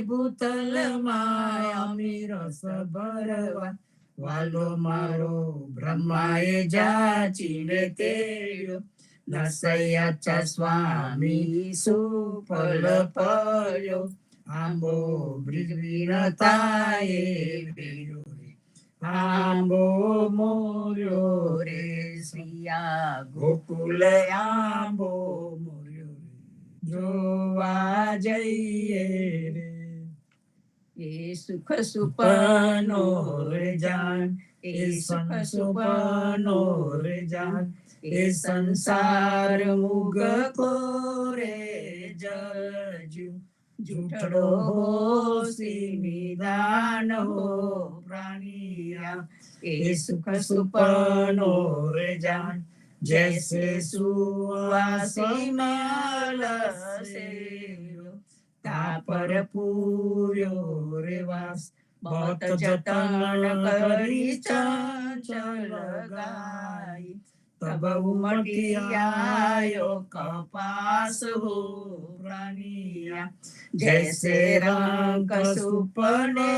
ભૂતલમાં અમીરસ ભરવા વાલો મારો બ્રહ્માએ જાચીને તેડ્યો નરસૈયાચા સ્વામી સુફળ પડ્યો આંબો બ્રિજ વિનતાએ વેર્યો રે આંબો મોર્યો રે સિયા ગોકુલ આંબો મોર્યો રે જોવા જઈએ રે એ સુખ સુપનો રે જાન એ સુખ સુપનો રે જાન એ સંસાર મુગ કોરે જજુ જૂઠડો હોસી નિદાન હો પ્રાણિયા એ સુખ સુપનો રે જાન જૈસે સુવાસી માલ સેવ્યો તાપર પૂર્યો રે વાસ બહત જતન કરી ચંચલ ગાય તબ ઉમટી આયો કપાસ હો પ્રાણિયા જૈસે રંગ સુપને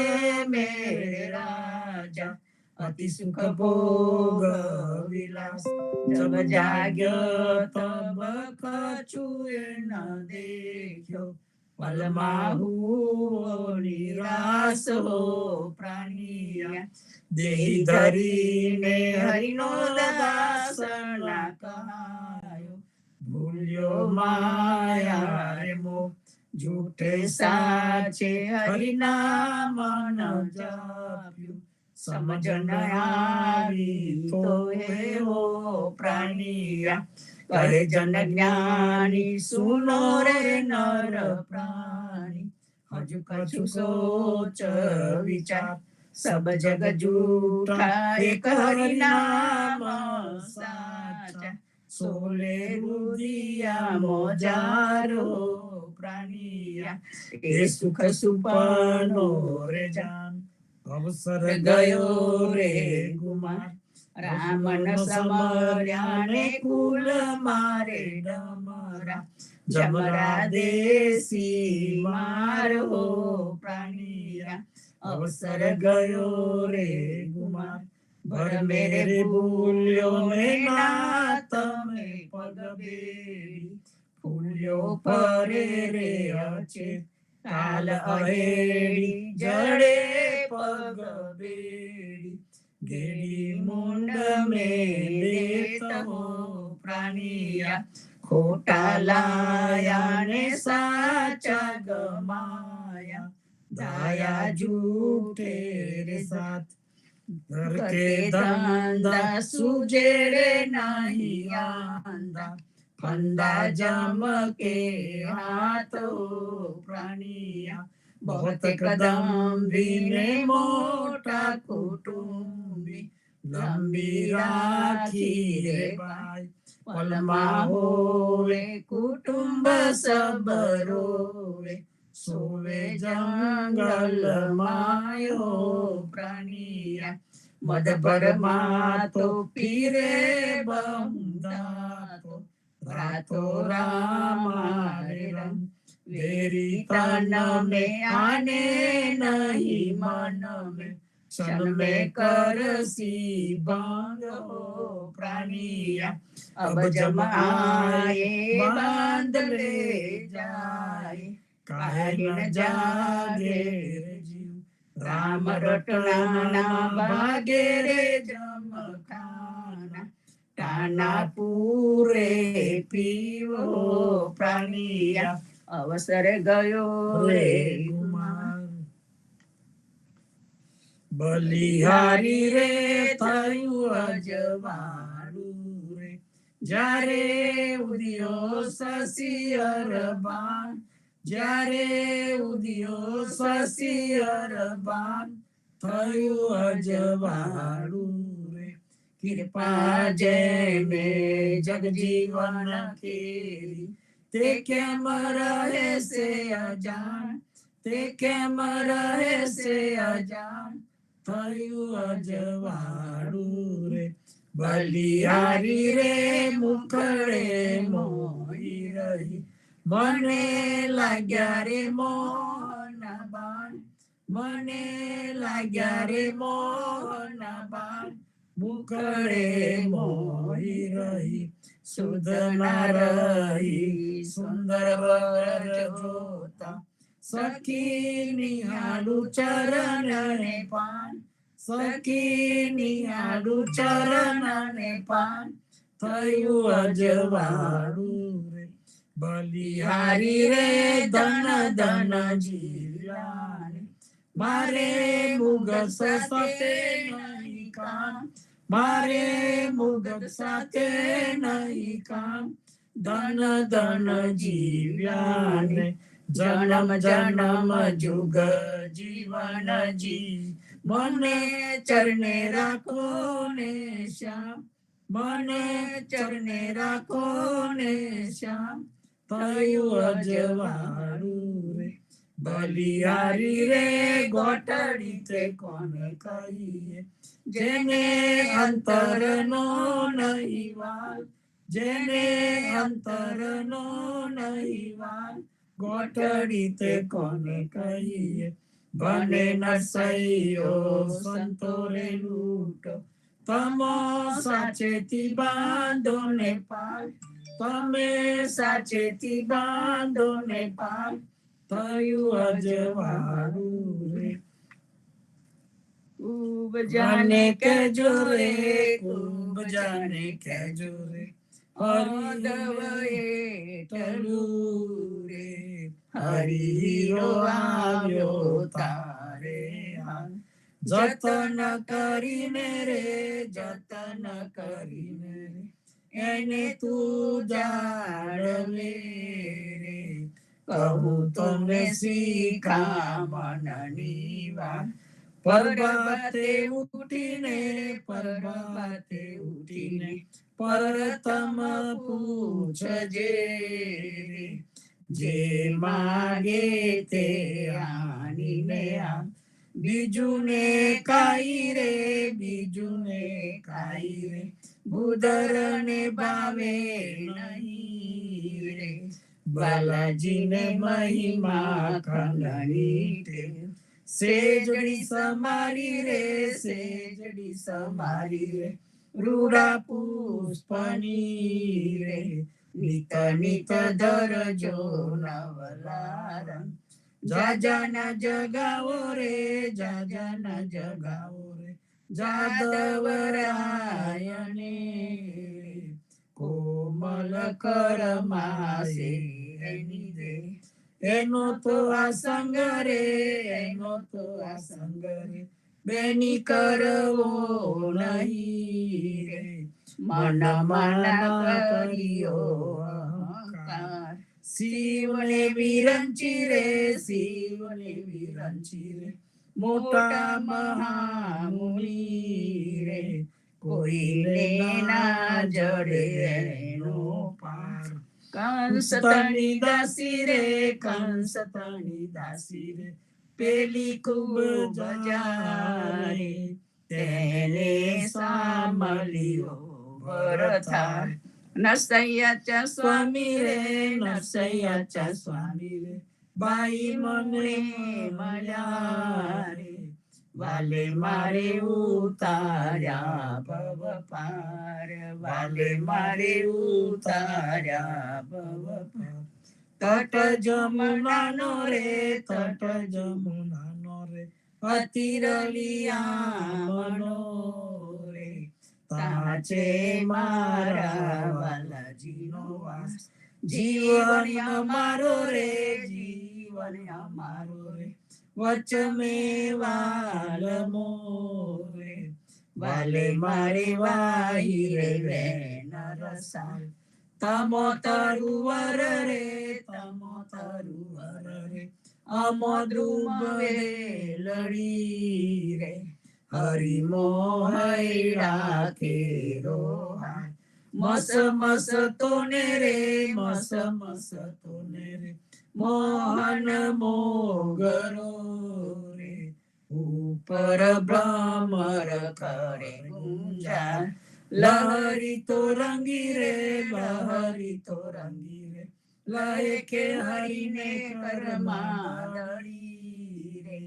મેરે રાજા અતિ સુખ ભોગ વિલાસ જબ જાગ્યો તબ કછુએ ન દેખ્યો પલમાં હુઓ નિરાશ હો પ્રાણિયા દેહી ધરીને હરિનો દાસ ના કહાયો ભૂલ્યો માયા રે મોહ झूठे साचे हरिनाम न जाप्यु समझ न आवी तो हे हो प्राणिया कहे जन ज्ञानी सुनो रे नर प्राणी हजु कछु सोच विचार सब जग झूठा एक हरिनाम साचा सोले रुदिया मोजारो प्राणिया ए सुख सुपनो रे जान अवसर गयो रे गुमार रामन समर्या ने कुल मारे डमरा जमरा देसी मार हो प्राणिया अवसर गयो रे गुमार भर मेरे भूल्यो ने नात में पग बेड़ी फूल्यो परे रे अचेत काल अहेड़ी जड़े पग बेड़ी गेड़ी मुंड में लेत हो प्राणिया खोटा लाया ने साचा गमाया दाया झूठे रे साथ घर के धंधा सूझे रे नहीं आंधा फंदा जम के हाथों प्राणिया बहुत कदम भी ने मोटा कुटुंबी लंबी राखी रे भाई पलमा होवे कुटुंब सब रोवे सोवे जंगल मायो प्राणिया मद पर मातो पीरे बंदा तो रातो रामारे रंग वेरी तन में आने नहीं मन में क्षण में कर सी बांध हो प्राणिया अब जम आए बांध ले जाए काहे न जागे जीव राम रटना भागे रे जम खाना टाना पूरे पीवो प्राणिया अवसर गयो रे गुमार बलिहारी रे थयु अजवाड़ू रे जारे उदियो ससियर बाण जारे उदियो ससियर बाण थयु अजवाड़ू रे कृपा जय में जगजीवन केरी ते केम रहे से अजान ते केम रहे से अजान थयु अजवाड़ू रे बलिहारी रे मुखड़े मोही रही मने लाग्या रे मोहन મને લાગ્યા રે મોહન બાણ, મુખડે મોહી રહી સુધના રહી, સુંદર વર જોતા સખી નિહાળું ચરણ ને પાન, સખી નિહાળું ચરણ ને પાન, થયું અજવાળું રે બલિહારી રે ધન ધન જીવ્યા, મારે મુગટ સાથે નહીં કામ, મારે મુગટ સાથે નહીં કામ, ધન ધન જીવ્યા ને જન્મ જન્મ જુગ જીવન જી, મને ચરણે રાખો ને શ્યામ, મને ચરણે રાખો ને શ્યામ, થયું અજવાળું રે બલિહારી રે ગોઠડી તે કોને કહીએ, જેને અંતરનો નહીં વાલ, જેને અંતરનો નહીં વાલ, ગોઠડી તે કોને કહીએ, બને નરસૈયો સંતો રે લૂટો, તમો સાચેથી બાંધો ને પાલ, તમે સાચેથી બાંધો ને પાલ, થયું અજવાળું રે ખૂબ જાને કેજો રે, ખૂબ જાને કેજો રે, હરિદવયે ટલું રે, હરિહીરો આવ્યો તારે હાલ, જતન કરીને રે, જતન કરીને રે, એને તું જાળવે રે, કહું તમને શિખામણની વાત, પર્વતે ઉઠીને, પર્વતે ઉઠીને પ્રથમ પૂછજે રે, જે માગે તે આનીને આ, બીજું ને કાઈ રે, બીજું ને કાઈ રે, બુદર ને ભાવે નહીં રે, બાલાજીને મહિમા ખંડની ટેવ, સેજડી સમારી રે, સેજડી સમારી રે, રૂડા પુષ્પની રે, નિત નિત ધરજો નવલારંગ, જાજાના જગાવો રે, જાજાના જગાવો રે, જાદવરાયને રે, કોમલ કરમાસે એની રે, એનો તો આ સંગ રે, એનો તો આ સંગ રે, બેની કરવો નહીં રે, મન મન કર્યો અહંકાર, શિવને વિરંચી રે, શિવને વિરંચી રે, મોટા મહામુનિ રે, કોઈને ના જડે એનો પાર, કંસ તણી દાસી રે, કંસ તણી દાસી રે, પેલી ખૂબ બજારે, તેને સામલિયો ભરથાર, નરસૈયા સ્વામી રે, નરસૈયા સ્વામી રે, બાઈ મને મળ્યા રે, વાલે મારે ઉતાર્યા ભવ પાર, વાલે મારે ઉતાર્યા ભવ પાર, તટ જમુનાનો રે, તટ જમુનાનો રે, અતિરલિયામનો રે, તાચે મારા વાલાજીનો વાસ, જીવન અમારો રે, જીવન અમારો રે, વચમે વાલ મોરે, વાલે મારે વાહી રે વેન રસાલ, તમો તરુવર રે, તમો તરુવર રે, અમો દ્રુમ વેલડી રે, હરિ મોહૈડા કેરો હાર, મસ મસ તોને રે, મસ મસ તોને રે, મોહન મોગરો રે, ઉપર ભ્રમર કરે ગુંજાર, લહરી તો રંગી રે, લહરી તો રંગી રે, લહે કે હરીને કરમાદળી રે,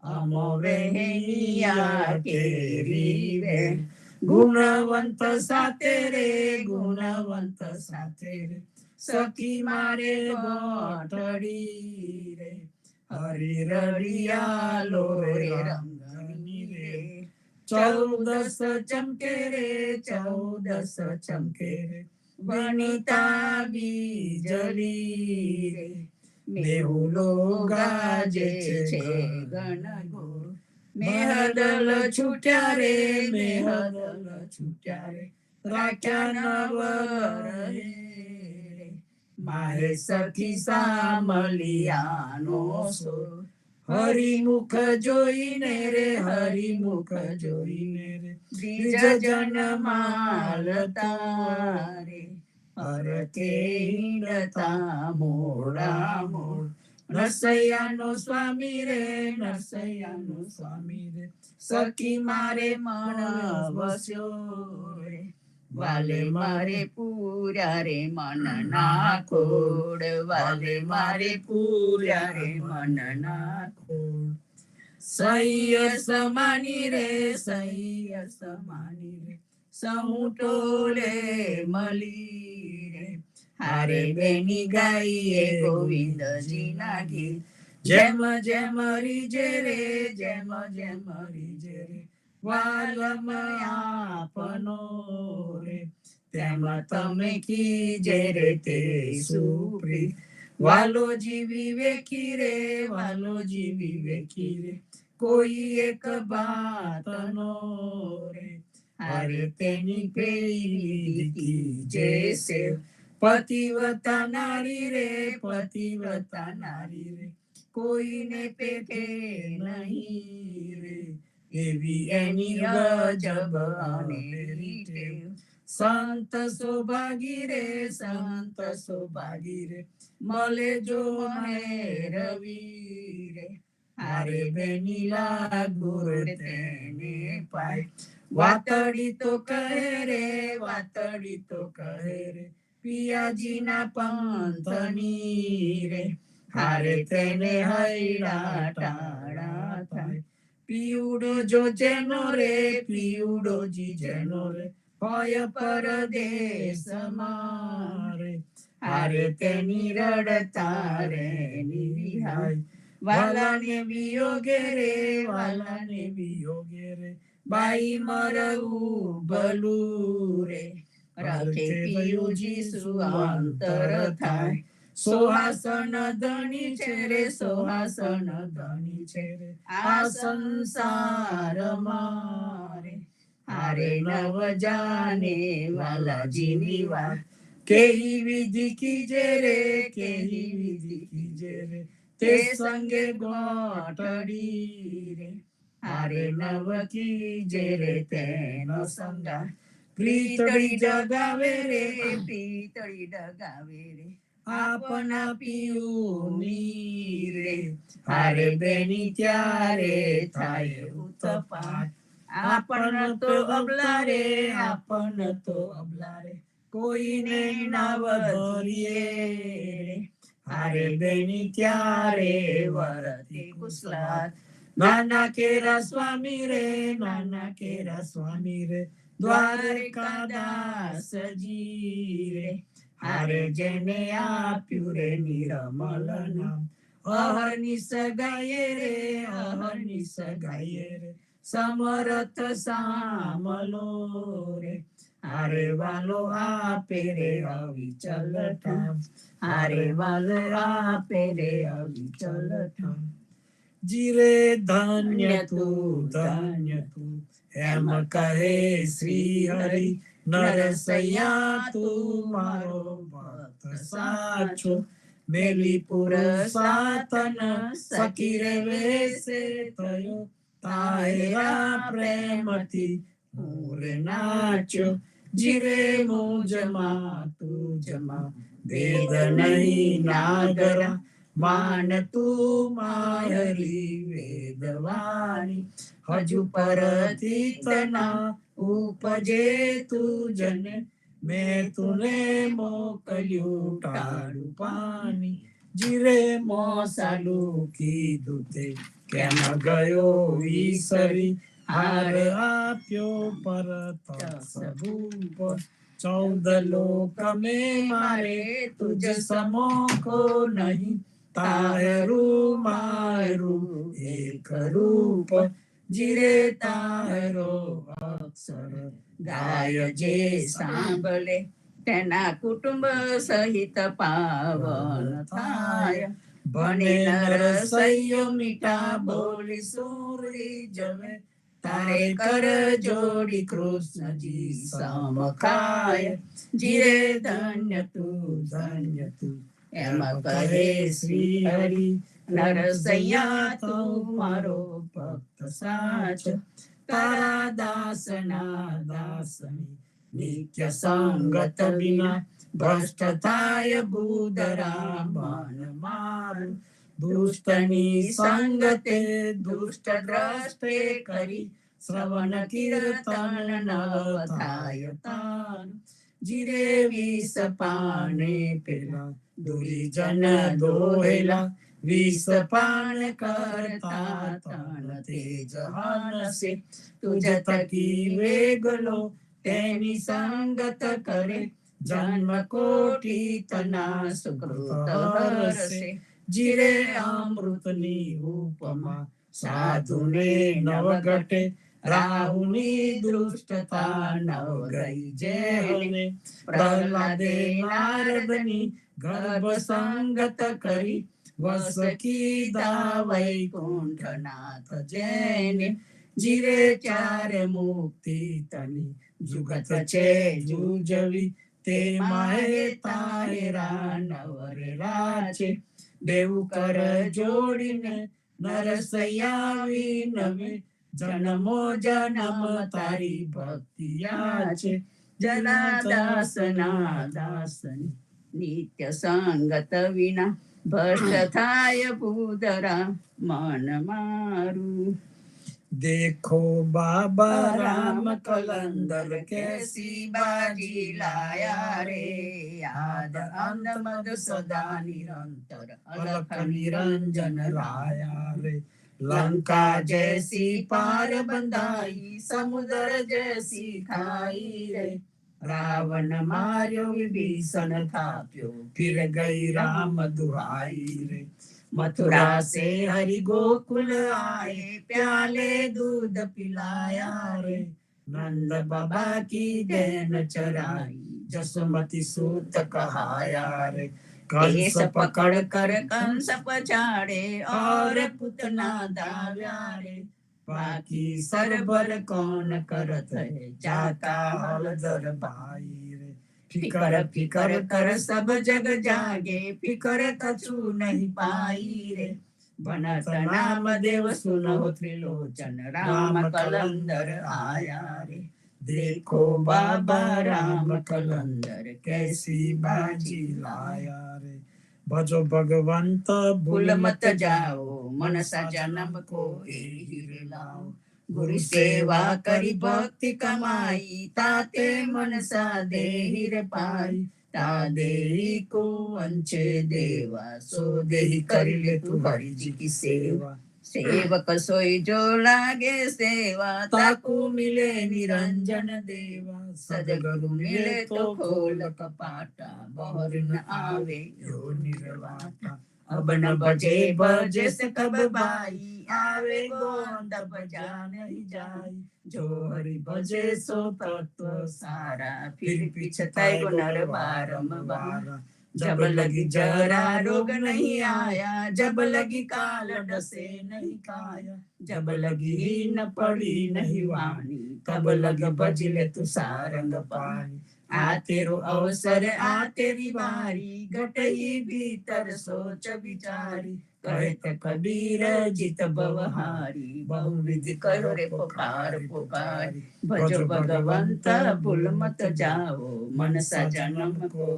અમો વેણિયા કેરી રે ગુણવંત સાથે રે ગુણવંત સાથે રે સખી મારે ગોઠડી રે હરી રડિયાલો રે રંગની રે 14 ચમકે રે 14 ચમકે રે વનિતા બીજળી રે મેહુલો ગાજે છે ગણગોર મેહદલ છૂટ્યા રે મેહદલ છૂટ્યા રે રાખ્યા નવ રે મારે સખી સામલિયાનો સો હરિમુખ જોઈને રે હરિમુખ જોઈને રે બીજ જન્માલતા રે હરકે હિંડતા મોડા મોડ નરસૈયાનો સ્વામી રે નરસૈયાનો સ્વામી રે સખી મારે મન વસ્યો રે વાલે મારે પૂર્યા રે મનના ખોડ વાલે મારે પૂર્યા રે મનના ખોડ સહ્ય સમાની રે સહ્ય સમાની રે સહુટોલે મળી રે હારે બેની ગાઈએ ગોવિંદજી ના ગીત જેમ જેમ રીજે રે જેમ જેમ રીજે રે વાલમ આપનો રે તેમ તમે કીજે રે તે સુપ્રી વાલોજી વિવેકી રે વાલોજી વિવેકી રે કોઈ એક બાતનો રે હારે તેની પેલી જે સેવ પતિવ્રતા નારી રે પતિવ્રતા નારી રે કોઈને પેટે નહીં રે એવી એની ગજબ અનેરી ટેવ સંત સૌભાગી રે સંત સૌભાગી રે મળે જો મને રવિ રે હારે બેની લાગુ રે તેને પાય વાતડી તો કહે રે વાતડી તો કહે રે પિયાજીના પંથની રે હારે તેને હૈડા ટાળા થાય પીવડો જો જેનો રે પીવડો જી જેનો રે હોય પરદેશમાં રે હારે તેની રડતા રે નિહાય વાલાને વિયોગે રે વાલાને વિયોગે રે બાઈ મરવું ભલું રે રાખે પિયુજી સુઆંતર થાય સોહાસન ધણી છે રે સોહાસન ધણી છે રે આ સંસારમાં રે હારે નવ જાને વાલાજીની વાત કેહી વિધિ કીજે રે કેહી વિધિ કીજે રે તે સંગે ગોઠડી રે હારે નવ કીજે રે તેનો સંગાર પ્રીતળી ડગાવે રે પ્રીતળી ડગાવે રે આપના પિયુની રે હારે બેની ત્યારે થાય ઉતપાત આપણ તો અબલા રે આપણ તો અબલા રે કોઈને નાવ ધરીએ રે હારે બેની ત્યારે વરતી કુશલાત નાના કેરા સ્વામી રે નાના કેરા સ્વામી રે દ્વારકાદાસજી રે હારે જેને આપ્યું રે નિરમલ નામ અહરની સગાયે રે અહરની સગાયે રે સમરથ સામલો રે હારે વાલો આપે રે અવિચલ ઠામ હારે વાલો આપે રે અવિચલ ઠામ જીરે ધન્ય તું એમ કહે શ્રી હરિ નરસૈયા તું મારો ભક્ત સાચો મેલીપુર સાતન સખી રે વેસે થયો તારા પ્રેમથી હું રે નાચ્યો જીરે મુજમાં તું જમા વેદ નહીં નાગરા માન તું માયરી વેદવાણી હજુ પરથી તના ઉપજે તું જને મેં તુને મોકલ્યું ટાળું પાણી જીરે મોસાલું કીધું તે કેમ ગયો વિસરી હાર આપ્યો પરત સબૂપ 14 લોક મેં મારે તુજ સમો કો નહીં તારું મારું એક રૂપ જીરે તારો અક્ષર ગાય જે સાંભળે તેના કુટુંબ સહિત પાવન થાય ભણે નરસૈયો મીઠા બોલી સુરી જમે તારે કર જોડી કૃષ્ણજી સમખાય જીરે ધન્ય તું એમ કહે શ્રી હરિ નરસૈયા તું મારો ભક્ત સાચો તારા દાસના દાસની નિત્ય સંગત વિના ભ્રષ્ટ થાય બુધરા મન મારું દુષ્ટની સંગતે દુષ્ટ દ્રષ્ટે કરી શ્રવણ કીર્તન નવ થાય તાન જીરે વિષ પાને પેલા દુર્જન દોહેલા વિષ પાન કરતા તન તેજ હનસે તુજ થકી વેગલો તેની સંગત કરે જન્મ કોટી તના સુકૃત હરસે જીરે અમૃતની ઉપમા સાધુને નવ ઘટે રાહુની દુષ્ટતા નવ ગઈ જેને પ્રહલાદે નારદની ગર્ભ સંગત કરી વસ કીધા વૈકુંઠનાથ જેને જીરે ચારે મુક્તિ તની જુગત છે જુજવી તે માહે તાહેરા નવરે રાચે દેવ કર જોડીને નરસૈયા વિનવે જન્મો જન્મ તારી ભક્તિયા છે જનાદાસના દાસની નિત્ય સંગત વિના ભ્રષ્ટ થાય ભૂધરા મન મારું देखो बाबा राम कलंदर कैसी बाजी लाया रे याद अंध मद सदा निरंतर अलख निरंजन लाया रे लंका जैसी पार बंधाई समुद्र जैसी खाई रे रावण मार्यो विभीषण थाप्यो फिर गई राम दुहाई रे मथुरा से हरि गोकुल आए प्याले दूध पिलाया रे नंद बाबा की देन चराई जसमती सूत कहाया रे केस पकड़ कर कंस पछाड़े और पुतना दाव्या रे बाकी सरबर कौन करत है जाता हलधर भाई रे फिकर फिकर कर सब जग जागे फिकर कछु नहीं पाई रे बनत नाम देव सुनो त्रिलोचन राम कलंदर आया रे देखो बाबा राम कलंदर कैसी बाजी लाया रे भजो भगवंत भूल मत जाओ मनसा जन्म को हीरे लाओ गुरु सेवा करी भक्ति कमाई ताते मनसा देहि रे पाई ता देहि को अंचे देवा सो देहि करी ले तू हरि जी की सेवा सेवक सोई जो लागे सेवा ताकू मिले निरंजन देवा सदगुरु मिले तो खोल कपाटा बहर न आवे यो निर्वाता अब न बजे बजे से कब बाई आवे गोंद बजा नहीं जाई जो हरि भजे सो तत्व सारा फिर पीछताई गो नर बारंबार जब लगी जरा रोग नहीं आया जब लगी काल डसे नहीं काया जब लगी न पड़ी नहीं वाणी तब लग बजले तू सारंग पानी आ तेरो अवसर आ तेरी बारी घटई भीतर सोच विचारी कहत कबीर जित बवहारी बहुविध करो रे पुकार पुकारी भजो भगवंत भूल मत जाओ मनसा जन्म को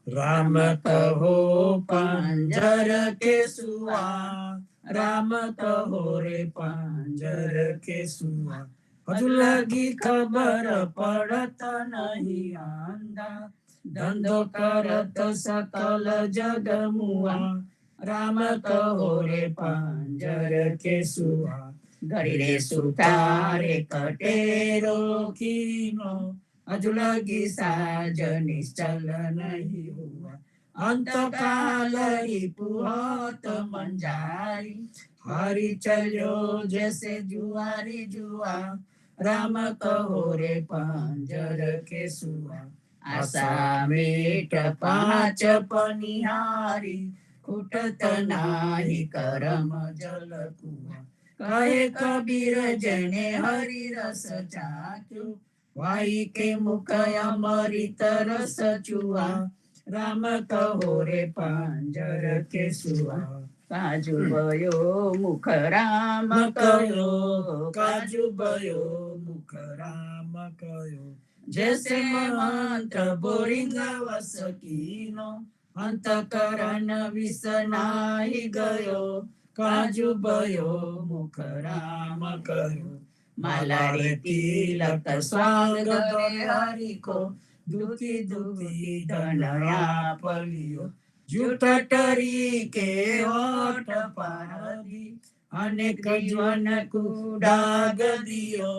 राम कहो पंजर के सुआ राम कहो रे पंजर के सुआ हजू लगी खबर पड़त नहीं आंदा धंधो करत सकल जग मुआ राम कहो रे पंजर के सुआ घड़ी रे सुतारे कटेरो कीनो हजू लगी साज निश्चल नहीं हुआ अंत काल पुहत मंजारी हरि चलो जैसे जुआरी जुआ राम कहो रे पंजर के सुआ आशा मेट पाँच पनिहारी खुटत नाही करम जल कुआ कहे कबीर जने हरि रस चाख्यो वाई के मुख अमृत रस चुआ राम कहो रे पंजर के सुआ काजू भयो मुख राम कयो कयो काजू भयो मुख राम कयो जैसे मंत्र बोलिंगा वस कीनो अंत करण विष नाही गयो काजू भयो मुख राम कयो माला रे तिलक स्वांग रे हरि को दुखी दुखी धनया पलियो जूठ टरी के ओठ पारी अनेक जीवन कुडाग दियो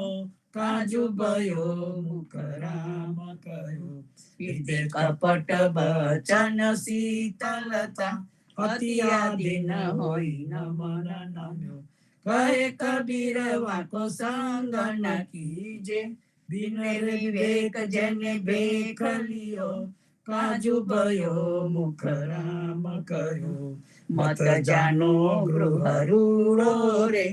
काजू भयो मुख राम कयो हृदय कपट बचन शीतलता अति आदिन होइन मन नम्यो कहे कबीर वाको संग न कीजे बिन विवेक जन बेख लियो काजू भयो मुख राम कयो मत जानो गृह रूढ़ो रे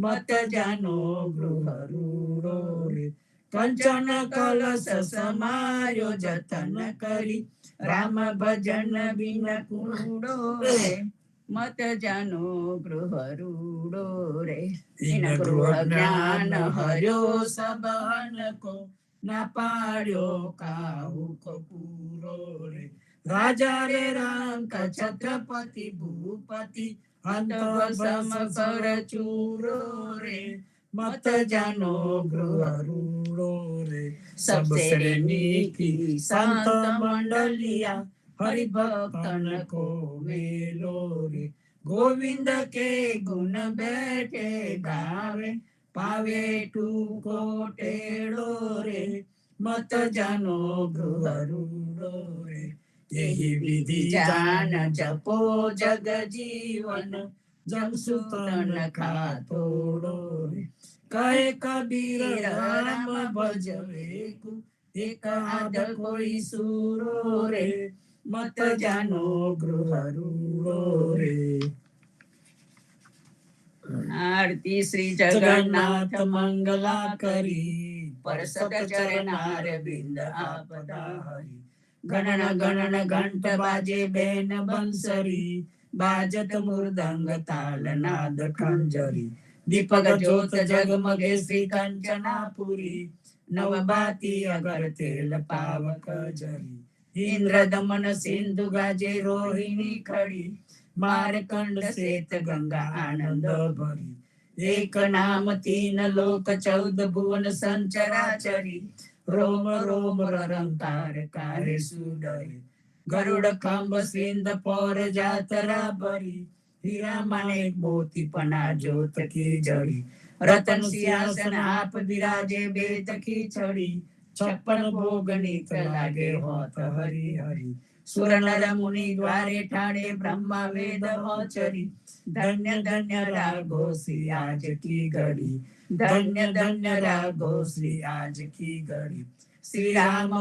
मत जानो गृह रूढ़ो रे कंचन कलश समायो जतन करी राम भजन बिन कूड़ो रे मत जानो गृह रूढ़ो रे इन गृह ज्ञान हर्यो सबहन को न पाड्यो काहू को पूरो रे राजा रे राम का छत्रपति भूपति अंत भसम कर चूरो रे मत जानो गृह रूढ़ो रे सब श्रेणी की संत मंडलिया हरि भक्तन को मेलो रे गोविंद के गुण बैठे गावे पावे टूको टेढ़ो रे मत जानो गृह रूढ़ो रे यही विधि जान जपो जग जीवन जम सुतन खातोड़ो रे कहे कबीर राम भजवे को एक आध कोई सूरो रे मत जानो गृह रूढ़ो रे आरती श्री जगन्नाथ मंगला करी परसत चरणार बिंद आपदा हरी गणन गणन घंट बाजे बेन बंसरी बाजत मृदंग ताल नाद खंजरी दीपक ज्योत जगमगे श्री कंचनापुरी नवबाती अगर तेल पावक जरी इंद्र दमन सिंधु गाजे रोहिणी खड़ी मारकंड श्वेत गंगा आनंद भरी एक नाम तीन लोक 14 भुवन संचराचरी रोम रोम रंकार कारे सुडरी गरुड़ खंभ सिंध पौर जातरा बरी हीरा माणिक मोती पना ज्योत की जड़ी रतन सिंहासन आप विराजे बेत की छड़ी 56 भोग नीत लागे होत हरि हरि सुर नर मुनि द्वारे ठाणे ब्रह्मा वेद औचरी धन्य धन्य राघो श्री आज की घड़ी धन्य धन्य राघो श्री आज की घड़ी श्री राम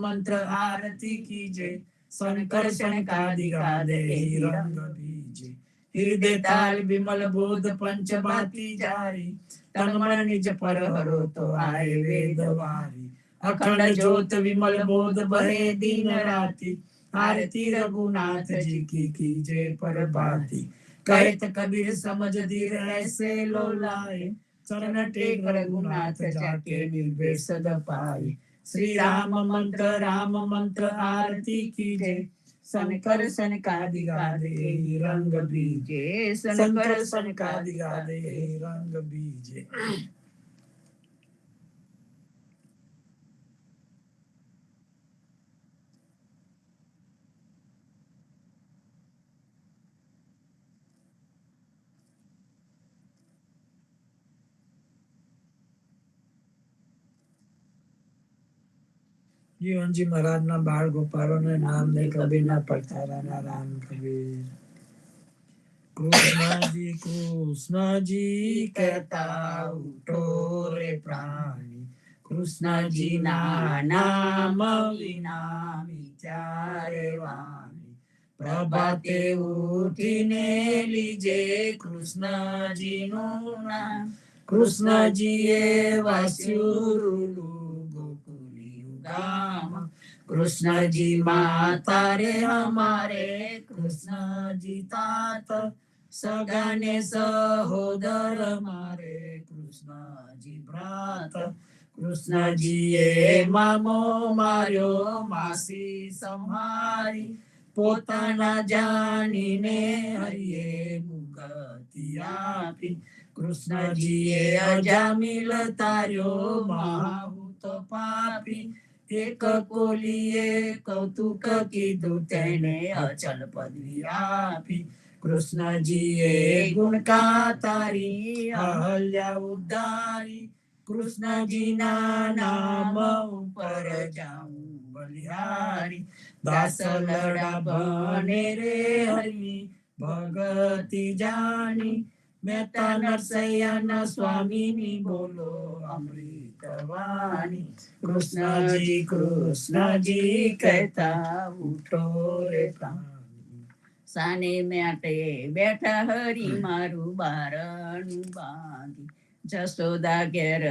मंत्र आरती कीजे शंकर शनकादिगादे रंग बीजे हृदय ताल विमल बोध पंच बाती जारी तन मन निज पर हरो तो आए वेद वारी अखंड ज्योत विमल बोध बहे दिन राति आरती रघुनाथ जी की कीजे पर बाती कहत कबीर समझ धीर ऐसे लो लाए चरण टेक रघुनाथ जाके निर्भय सद पाए श्री राम मंत्र आरती कीजे शंकर शनकादिगादे रंग बीजे शंकर शनकादिगादे रंग बीजे જીવનજી મહારાજના બાળ ગોપાલોને નામ દે કબીરના પગથારાના રામ કબીર. કૃષ્ણજી કૃષ્ણજી કહેતા ઉઠો રે પ્રાણી, કૃષ્ણજીના નામ વિના વિચારે વાણી. પ્રભાતે ઉઠીને લીજે કૃષ્ણજીનું નામ, કૃષ્ણજીએ વાસ્યું ગોકુલિયું ગામ. કૃષ્ણજી માતા રે હમારે, કૃષ્ણજી તાત સગાને સહોદર મારે, કૃષ્ણજી ભ્રાત. કૃષ્ણજીએ મામો માર્યો માસી સંહારી, પોતાના જાનીને હરિએ મુગતિ આપી. કૃષ્ણજીએ અજામિલ તાર્યો મહાભૂત પાપી, એક કોલીએ કૌતુક કીધું તેને અચલ પદવી આપી. કૃષ્ણજીએ ગુણકા તારી અહલ્યા ઉદ્ધારી, કૃષ્ણજીના નામ ઉપર જાઉં બલિહારી. દાસ લડા બને રે હરિની ભગતિ જાણી, મહેતા નરસૈયાના સ્વામીની બોલો અમૃત વાણી. કૃષ્ણજી કૃષ્ણજી કહેતા ઉઠો રે પ્રાણી, સાને માટે બેઠા હરી મારું બારણું બાંધી. જશોદા ઘેર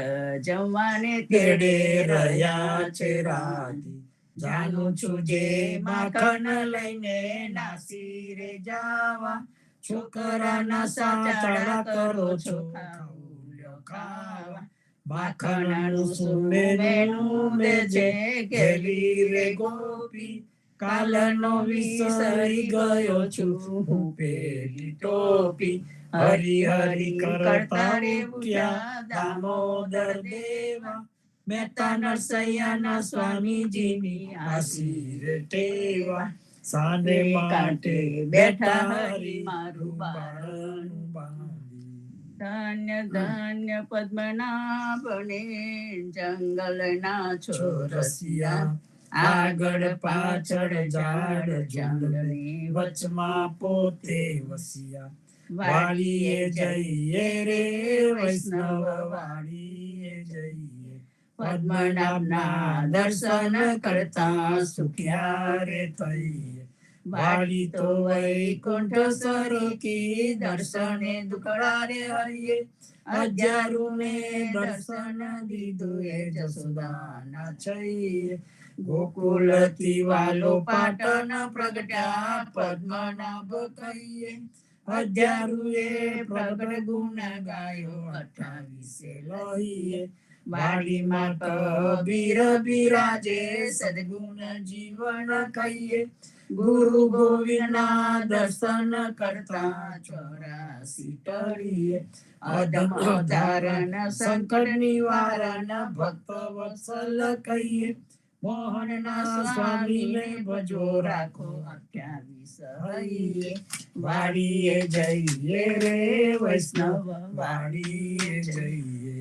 જમવાને તેડે રહ્યા છે રાધી. જાણું છું જે માખણ લઈને નાસી રે જાવા, છોકરાના સાચડા કરો છો ખાવા. માખણનું સુમેનું બેજે ઘેલી રે ગોપી, કાલનો વિસરી ગયો છું હું પેલી ટોપી. હરી હરી કરતા રે ઉઠ્યા દામોદર દેવા, મહેતા નરસૈયાના સ્વામીજીની આશીર ટેવા. સાને કાંઠે બેઠા હરી મારું બારણું બાંધી. ધન્ય ધન્ય પદ્મનાભને જંગલના છોરસિયા, આગળ પાછળ ઝાડ જંગલની વચમાં પોતે વસિયા. વાડીએ જઈએ રે વૈષ્ણવ વાડીએ જઈએ, પદ્મનાભના દર્શન કરતા સુખ્યા રે થઈએ. વાડી તો વૈકુંઠ સરોકી દર્શને દુકડા રે હરિએ, અજારુને દર્શન દીધું એ જસોદાના છઈએ. ગોકુલથી વાલો પાટણ પ્રગટ્યા પદ્મનાભ કહીએ, અજારુએ પ્રગટ ગુણ ગાયો 28 લઈએ. વાડીમાં કબીર બિરાજે સદગુણ જીવન કહીએ, ગુરુ ગોવિંદના દર્શન કરતા 84 ટળીએ. અધમ ધારણ સંકટ નિવારણ ભક્ત વત્સલ કહીએ, મોહનના સ્વામીને ભજો રાખો 28 હૈયે. વાડીએ જઈએ રે વૈષ્ણવ વાડીએ જઈએ.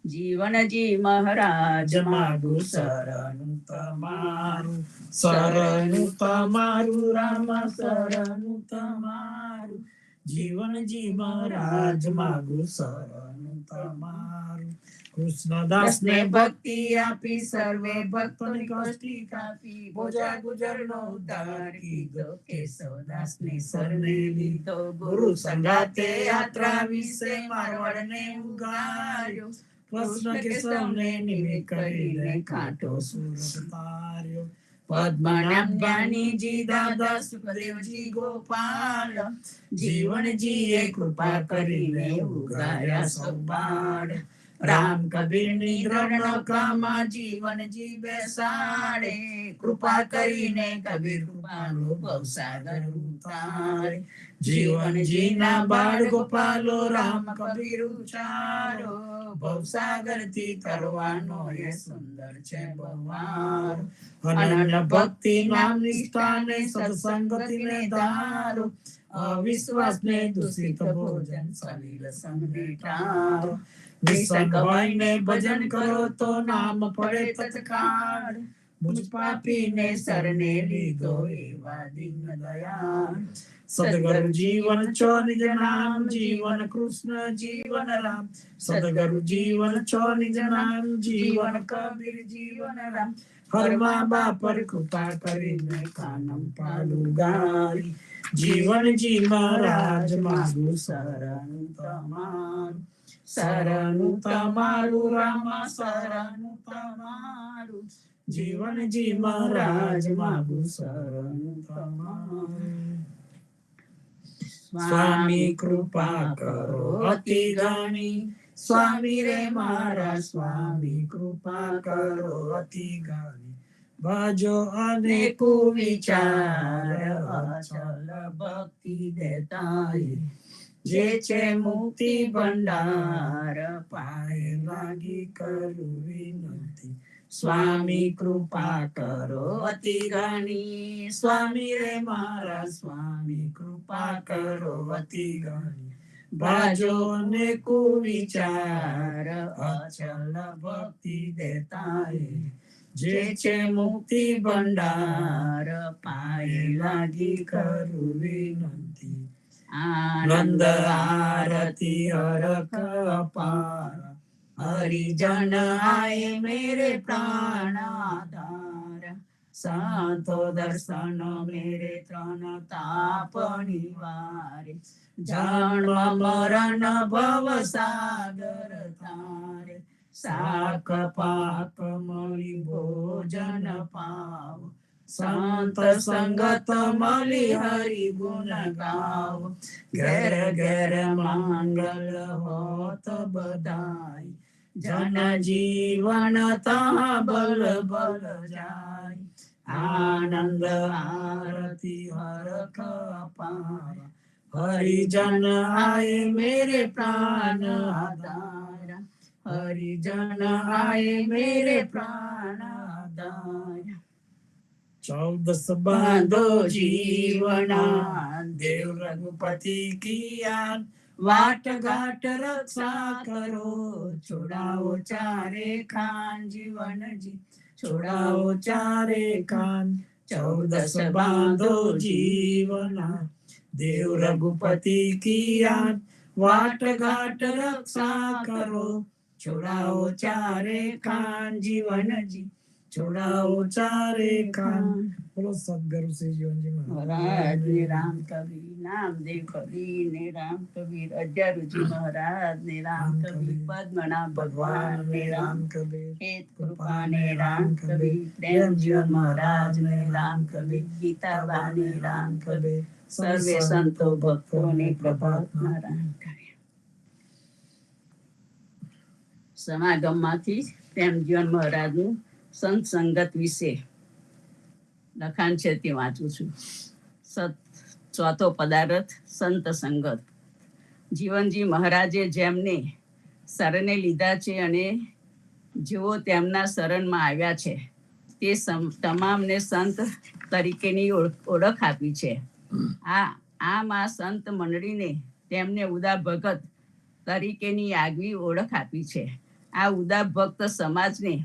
જીવનજી મહારાજ માગું શરણું તમારું, શરણું તમારું રામ શરણું તમારું. જીવનજી મહારાજ માગું શરણું તમારું. કૃષ્ણદાસને ભક્તિ આપી સર્વે ભક્તોની કષ્ટી કાપી, બોજા ગુજરનો ઉદ્ધાર કીધો કેશવદાસને શરણે લીધો. ગુરુ સંગાતે યાત્રા વિશે મારવાડને ઉગાર્યો, કૃષ્ણ કેશવને નિમિત્ત કરીને કાંઠો સુરત તાર્યો. પદ્મનાભ જ્ઞાનીજી દાદા સુખદેવજી ગોપાલ, જીવનજીએ કૃપા કરીને ઉગાર્યા સૌ બાળ. રામ કબીરની દ્રઢ નૌકામાં જીવનજી બેસાડે, કૃપા કરીને કબીર કૃપાનો ભવસાગર ઉતારે. જીવનજીના બાળ ગોપાલો રામ કબીર ઉચારો, ભવસાગર થી તરવાનો એ સુંદર છે બહુવાર. અનન્ય ભક્તિ નામ નિષ્ઠાને સત્સંગતિને ધારો, અવિશ્વાસને દૂષિત ભોજન સલીલ સંગને ટાળો. નિસંગ હોઈને ભજન કરો તો નામ પડે તત્કાળ, મુજ પાપીને શરણે લીધો એવા દીન દયાળ. સદગુરુ જીવન છો નિજ નામ, જીવન કૃષ્ણ જીવન રામ. સદગુરુ જીવન છો નિજ નામ, જીવન કબીર જીવન રામ. હરમા બાપર કૃપા કરીને કાનમ પાડું ગારી, જીવનજી મહારાજ માગું શરણું તમારું. શરણું તમારું રામા શરણું તમારું, જીવનજી મહારાજ માગું શરણું તમારું. સ્વામી કૃપા કરો અતિ ઘણી, સ્વામી રે મારા સ્વામી કૃપા કરો અતિ ઘણી. ભજો અનેકો વિચાર અચલ ભક્તિ દેતાય, જે છે મુક્તિ ભંડાર પાય લાગી કરું વિનંતી. સ્વામી કૃપા કરો અતિ ઘણી, સ્વામી રે મારા સ્વામી કૃપા કરો અતિ ઘણી. ભાજો ને કુવિચાર અચલ ભક્તિ દેતાય, જે છે મુક્તિ ભંડાર પાય લાગી કરું વિનંતી. આનંદ આરતી હરખ અપાર, હરિજન આય મેરે પ્રાણ આધાર. સંતો દર્શન મેરે ત્રણ તાપ નિવારે, જન્મ મરણ ભવ સાગર તારે. શાક પાક મળી ભોજન પાવ, સંત સંગત મળી હરિ ગુણ ગાવ. ઘેર ઘેર મંગલ હોત બધાય, જન જીવન તા બલ બલ જાય. આનંદ આરતી હરખ અપાર, હરિજન આય મેરે પ્રાણ આધાર. હરિજન આય મેરે પ્રાણ આધાર. 14 બાંધો જીવના, દેવ રઘુપતિ કિયા. વાટ ઘાટ રક્ષા કરો, છોડાવો ચારે ખાન. જીવનજી છોડાવો ચારે ખાન. 14 બાંધો જીવના, દેવ રઘુપતિ કિયા. વાટ ઘાટ રક્ષા કરો, છોડાવો ચારે ખાન. જીવનજી છોડાવો ચારે ખાન. બોલો સદગુરુ શ્રી જીવનજી મહારાજ ને રામ કબીર, નામદેવ કબીર ને રામ કબીર, અજારુજી મહારાજ ને રામ કબીર, પદ્મનાભ ભગવાન ને રામ કબીર, હેત કૃપા ને રામ કબીર, પ્રેમજીવન મહારાજ ને રામ કબીર, ગીતાબા ને રામ કબીર, સર્વે સંતો ભક્તો ને પ્રભાતમાં રામ કબીર. સમાગમમાંથી પ્રેમજીવન મહારાજનું સંત સંગત વિશે લખાણ છે તે વાંચું છું. ચોથો પદાર્થ સંત સંગત. જીવનજી મહારાજે જેમને શરણે લીધા છે અને જેઓ તેમના શરણમાં આવ્યા છે તે તમામને સંત તરીકેની ઓળખ આપી છે. આમ આ સંત મંડળીને તેમને ઉદા ભગત તરીકેની આગવી ઓળખ આપી છે. આ ઉદા ભક્ત સમાજને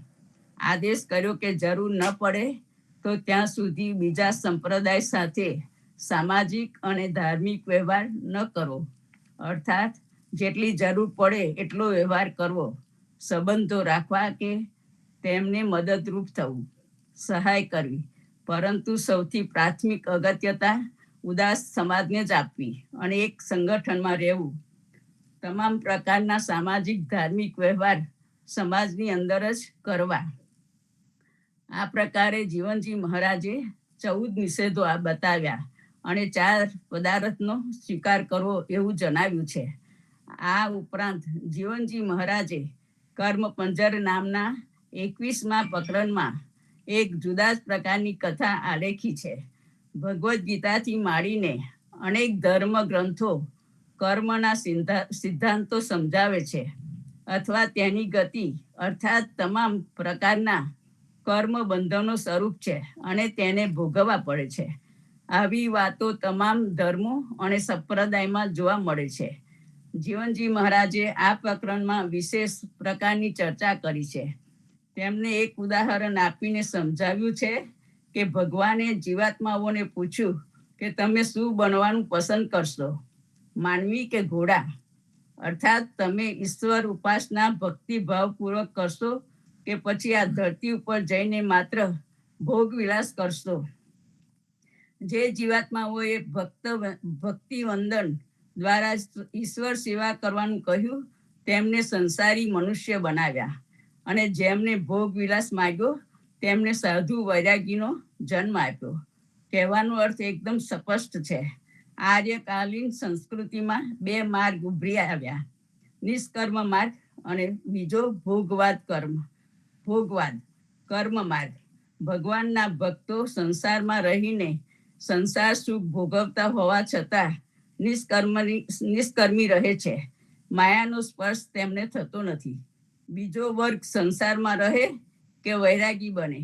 આદેશ કર્યો કે જરૂર ન પડે તો ત્યાં સુધી બીજા સંપ્રદાય સાથે સામાજિક અને ધાર્મિક વ્યવહાર ન કરવો, અર્થાત જેટલી જરૂર પડે એટલો વ્યવહાર કરવો, સંબંધો રાખવા કે તેમને મદદરૂપ થવું, સહાય કરવી, પરંતુ સૌથી પ્રાથમિક અગત્યતા ઉદાસ સમાજને જ આપવી અને એક સંગઠનમાં રહેવું. તમામ પ્રકારના સામાજિક ધાર્મિક વ્યવહાર સમાજની અંદર જ કરવા. આ પ્રકારે જીવનજી મહારાજે 14 નિષેધો બતાવ્યા અને 4 પદાર્થનો સ્વીકાર કરવો એવું જણાવ્યું છે. આ ઉપરાંત જીવનજી મહારાજે કર્મ પંજર નામના 21મા પ્રકરણમાં એક જુદા જ પ્રકારની કથા આલેખી છે. ભગવદ્ ગીતાથી માંડીને અનેક ધર્મ ગ્રંથો કર્મના સિદ્ધાંતો સમજાવે છે અથવા તેની ગતિ અર્થાત તમામ પ્રકારના કર્મ બંધનો સ્વરૂપ છે અને તેને ભોગવવા પડે છે. આવી વાતો તમામ ધર્મો અને સંપ્રદાયમાં જોવા મળે છે. જીવનજી મહારાજે આ પ્રકરણમાં વિશેષ પ્રકારની ચર્ચા કરી છે. તેમને એક ઉદાહરણ આપીને સમજાવ્યું છે કે ભગવાને જીવાત્માઓને પૂછ્યું કે તમે શું બનવાનું પસંદ કરશો, માનવી કે ઘોડા? અર્થાત તમે ઈશ્વર ઉપાસના ભક્તિભાવપૂર્વક કરશો કે પછી આ ધરતી ઉપર જઈને માત્ર ભોગ વિલાસ કરશો? જે જીવાત્માઓએ ભક્તિ વંદન દ્વારા ઈશ્વર સેવા કરવાનું કહ્યું તેમને સંસારી મનુષ્ય બનાવ્યા, અને જેમને ભોગ વિલાસ માંગ્યો તેમને સાધુ વૈરાગીનો જન્મ આપ્યો. કહેવાનો અર્થ એકદમ સ્પષ્ટ છે. આર્યકાલીન સંસ્કૃતિમાં બે માર્ગ ઉભરી આવ્યા, નિષ્કર્મ માર્ગ અને બીજો ભોગવાદ કર્મ માર્ગ. ભગવાનના ભક્તો સંસારમાં રહીને સંસાર સુખ ભોગવતા હોવા છતાં નિષ્કર્મી રહે છે. માયાનો સ્પર્શ તેમને થતો નથી. બીજો વર્ગ સંસારમાં રહે કે વૈરાગી બને,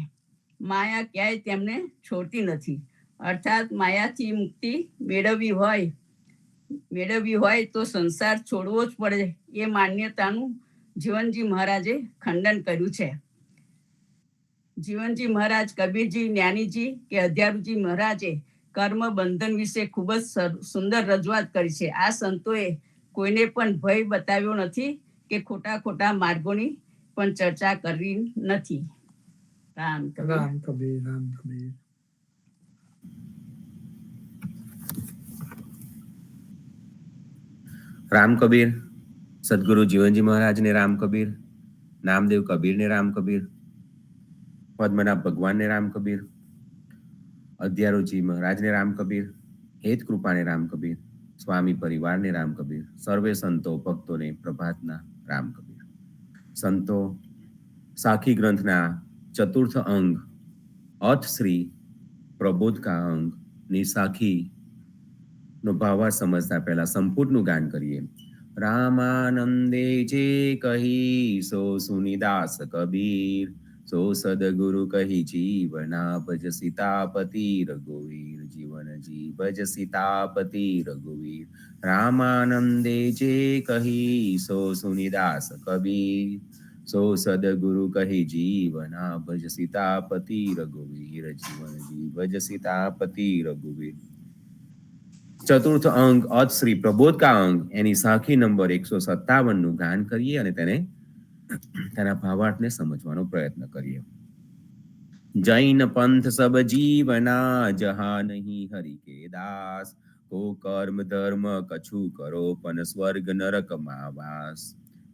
માયા ક્યાંય તેમને છોડતી નથી. અર્થાત માયાથી મુક્તિ મેળવવી હોય તો સંસાર છોડવો જ પડે એ માન્યતાનું જીવનજી મહારાજે ખંડન કર્યું છે. જીવનજી મહારાજ, કબીરજી, જ્ઞાનીજી કે અધ્યારુજી મહારાજે કર્મ બંધન વિશે ખૂબ જ સુંદર રજૂઆત કરી છે. આ સંતોએ કોઈને પણ ભય બતાવ્યો નથી કે ખોટા માર્ગોની પણ ચર્ચા કરી નથી. રામ કબીર. રામ કબીર. સદગુરુ જીવનજી મહારાજને રામ કબીર, નામદેવ કબીરને રામ કબીર, પદ્મનાભ ભગવાનને રામ કબીર, અધ્યારુજી મહારાજને રામ કબીર, હેત કૃપાને રામ કબીર, સ્વામી પરિવારને રામ કબીર, સર્વે સંતો ભક્તોને પ્રભાતના રામ કબીર. સંતો સાખી ગ્રંથના ચતુર્થ અંગ અથ શ્રી પ્રબોધકા અંગ ની સાખી નો ભાવાર્થ સમજતા પહેલા સંપૂર્ણનું ગાન કરીએ. રામાનંદે જે કહી સો સુનિદાસ કબીર, સો સદગુરુ કહી જીવના ભજ સીતાપતિ રઘુવીર, જીવન જી ભજ સીતાપતિ રઘુવીર. રામાનંદે જે કહી સો સુનિદાસ કબીર, સો સદગુરુ કહી જીવના ભજ સીતાપતિ રઘુવીર, જીવન જી ભજ સીતાપતિ રઘુવીર. ચતુર્થ અંગ અથ શ્રી પ્રબોધકા અંગ એની સાખી નંબર 157 નું ગાન કરીએ અને તેના ભાવાર્થને સમજવાનો પ્રયત્ન કરીએ. જૈન પંથ સબ જીવના, જહા નહીં હરિ કે દાસ, કો કર્મ ધર્મ કછુ કરો પન સ્વર્ગ નરક માવાસ,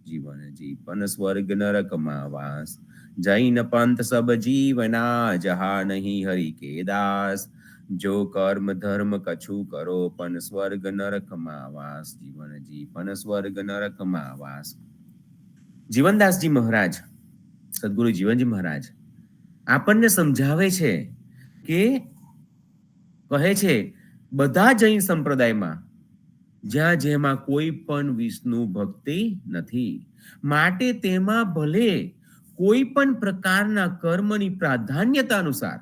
જીવન જી પન સ્વર્ગ નરક માવાસ. જૈન પંથ સબ જીવના, જહા નહીં હરિ કે દાસ, જો કર્મ ધર્મ કછુ કરો પન સ્વર્ગ નરક માવાસ, જીવન જી પન સ્વર્ગ નરક માવાસ. જીવનદાસજી મહારાજ, સદગુરુ જીવનજી મહારાજ આપણને સમજાવે છે કે કહે છે બધા જૈન સંપ્રદાયમાં જેમાં કોઈ પણ વિષ્ણુ ભક્તિ નથી, માટે તેમાં ભલે કોઈ પણ પ્રકારના કર્મની પ્રાધાન્યતા અનુસાર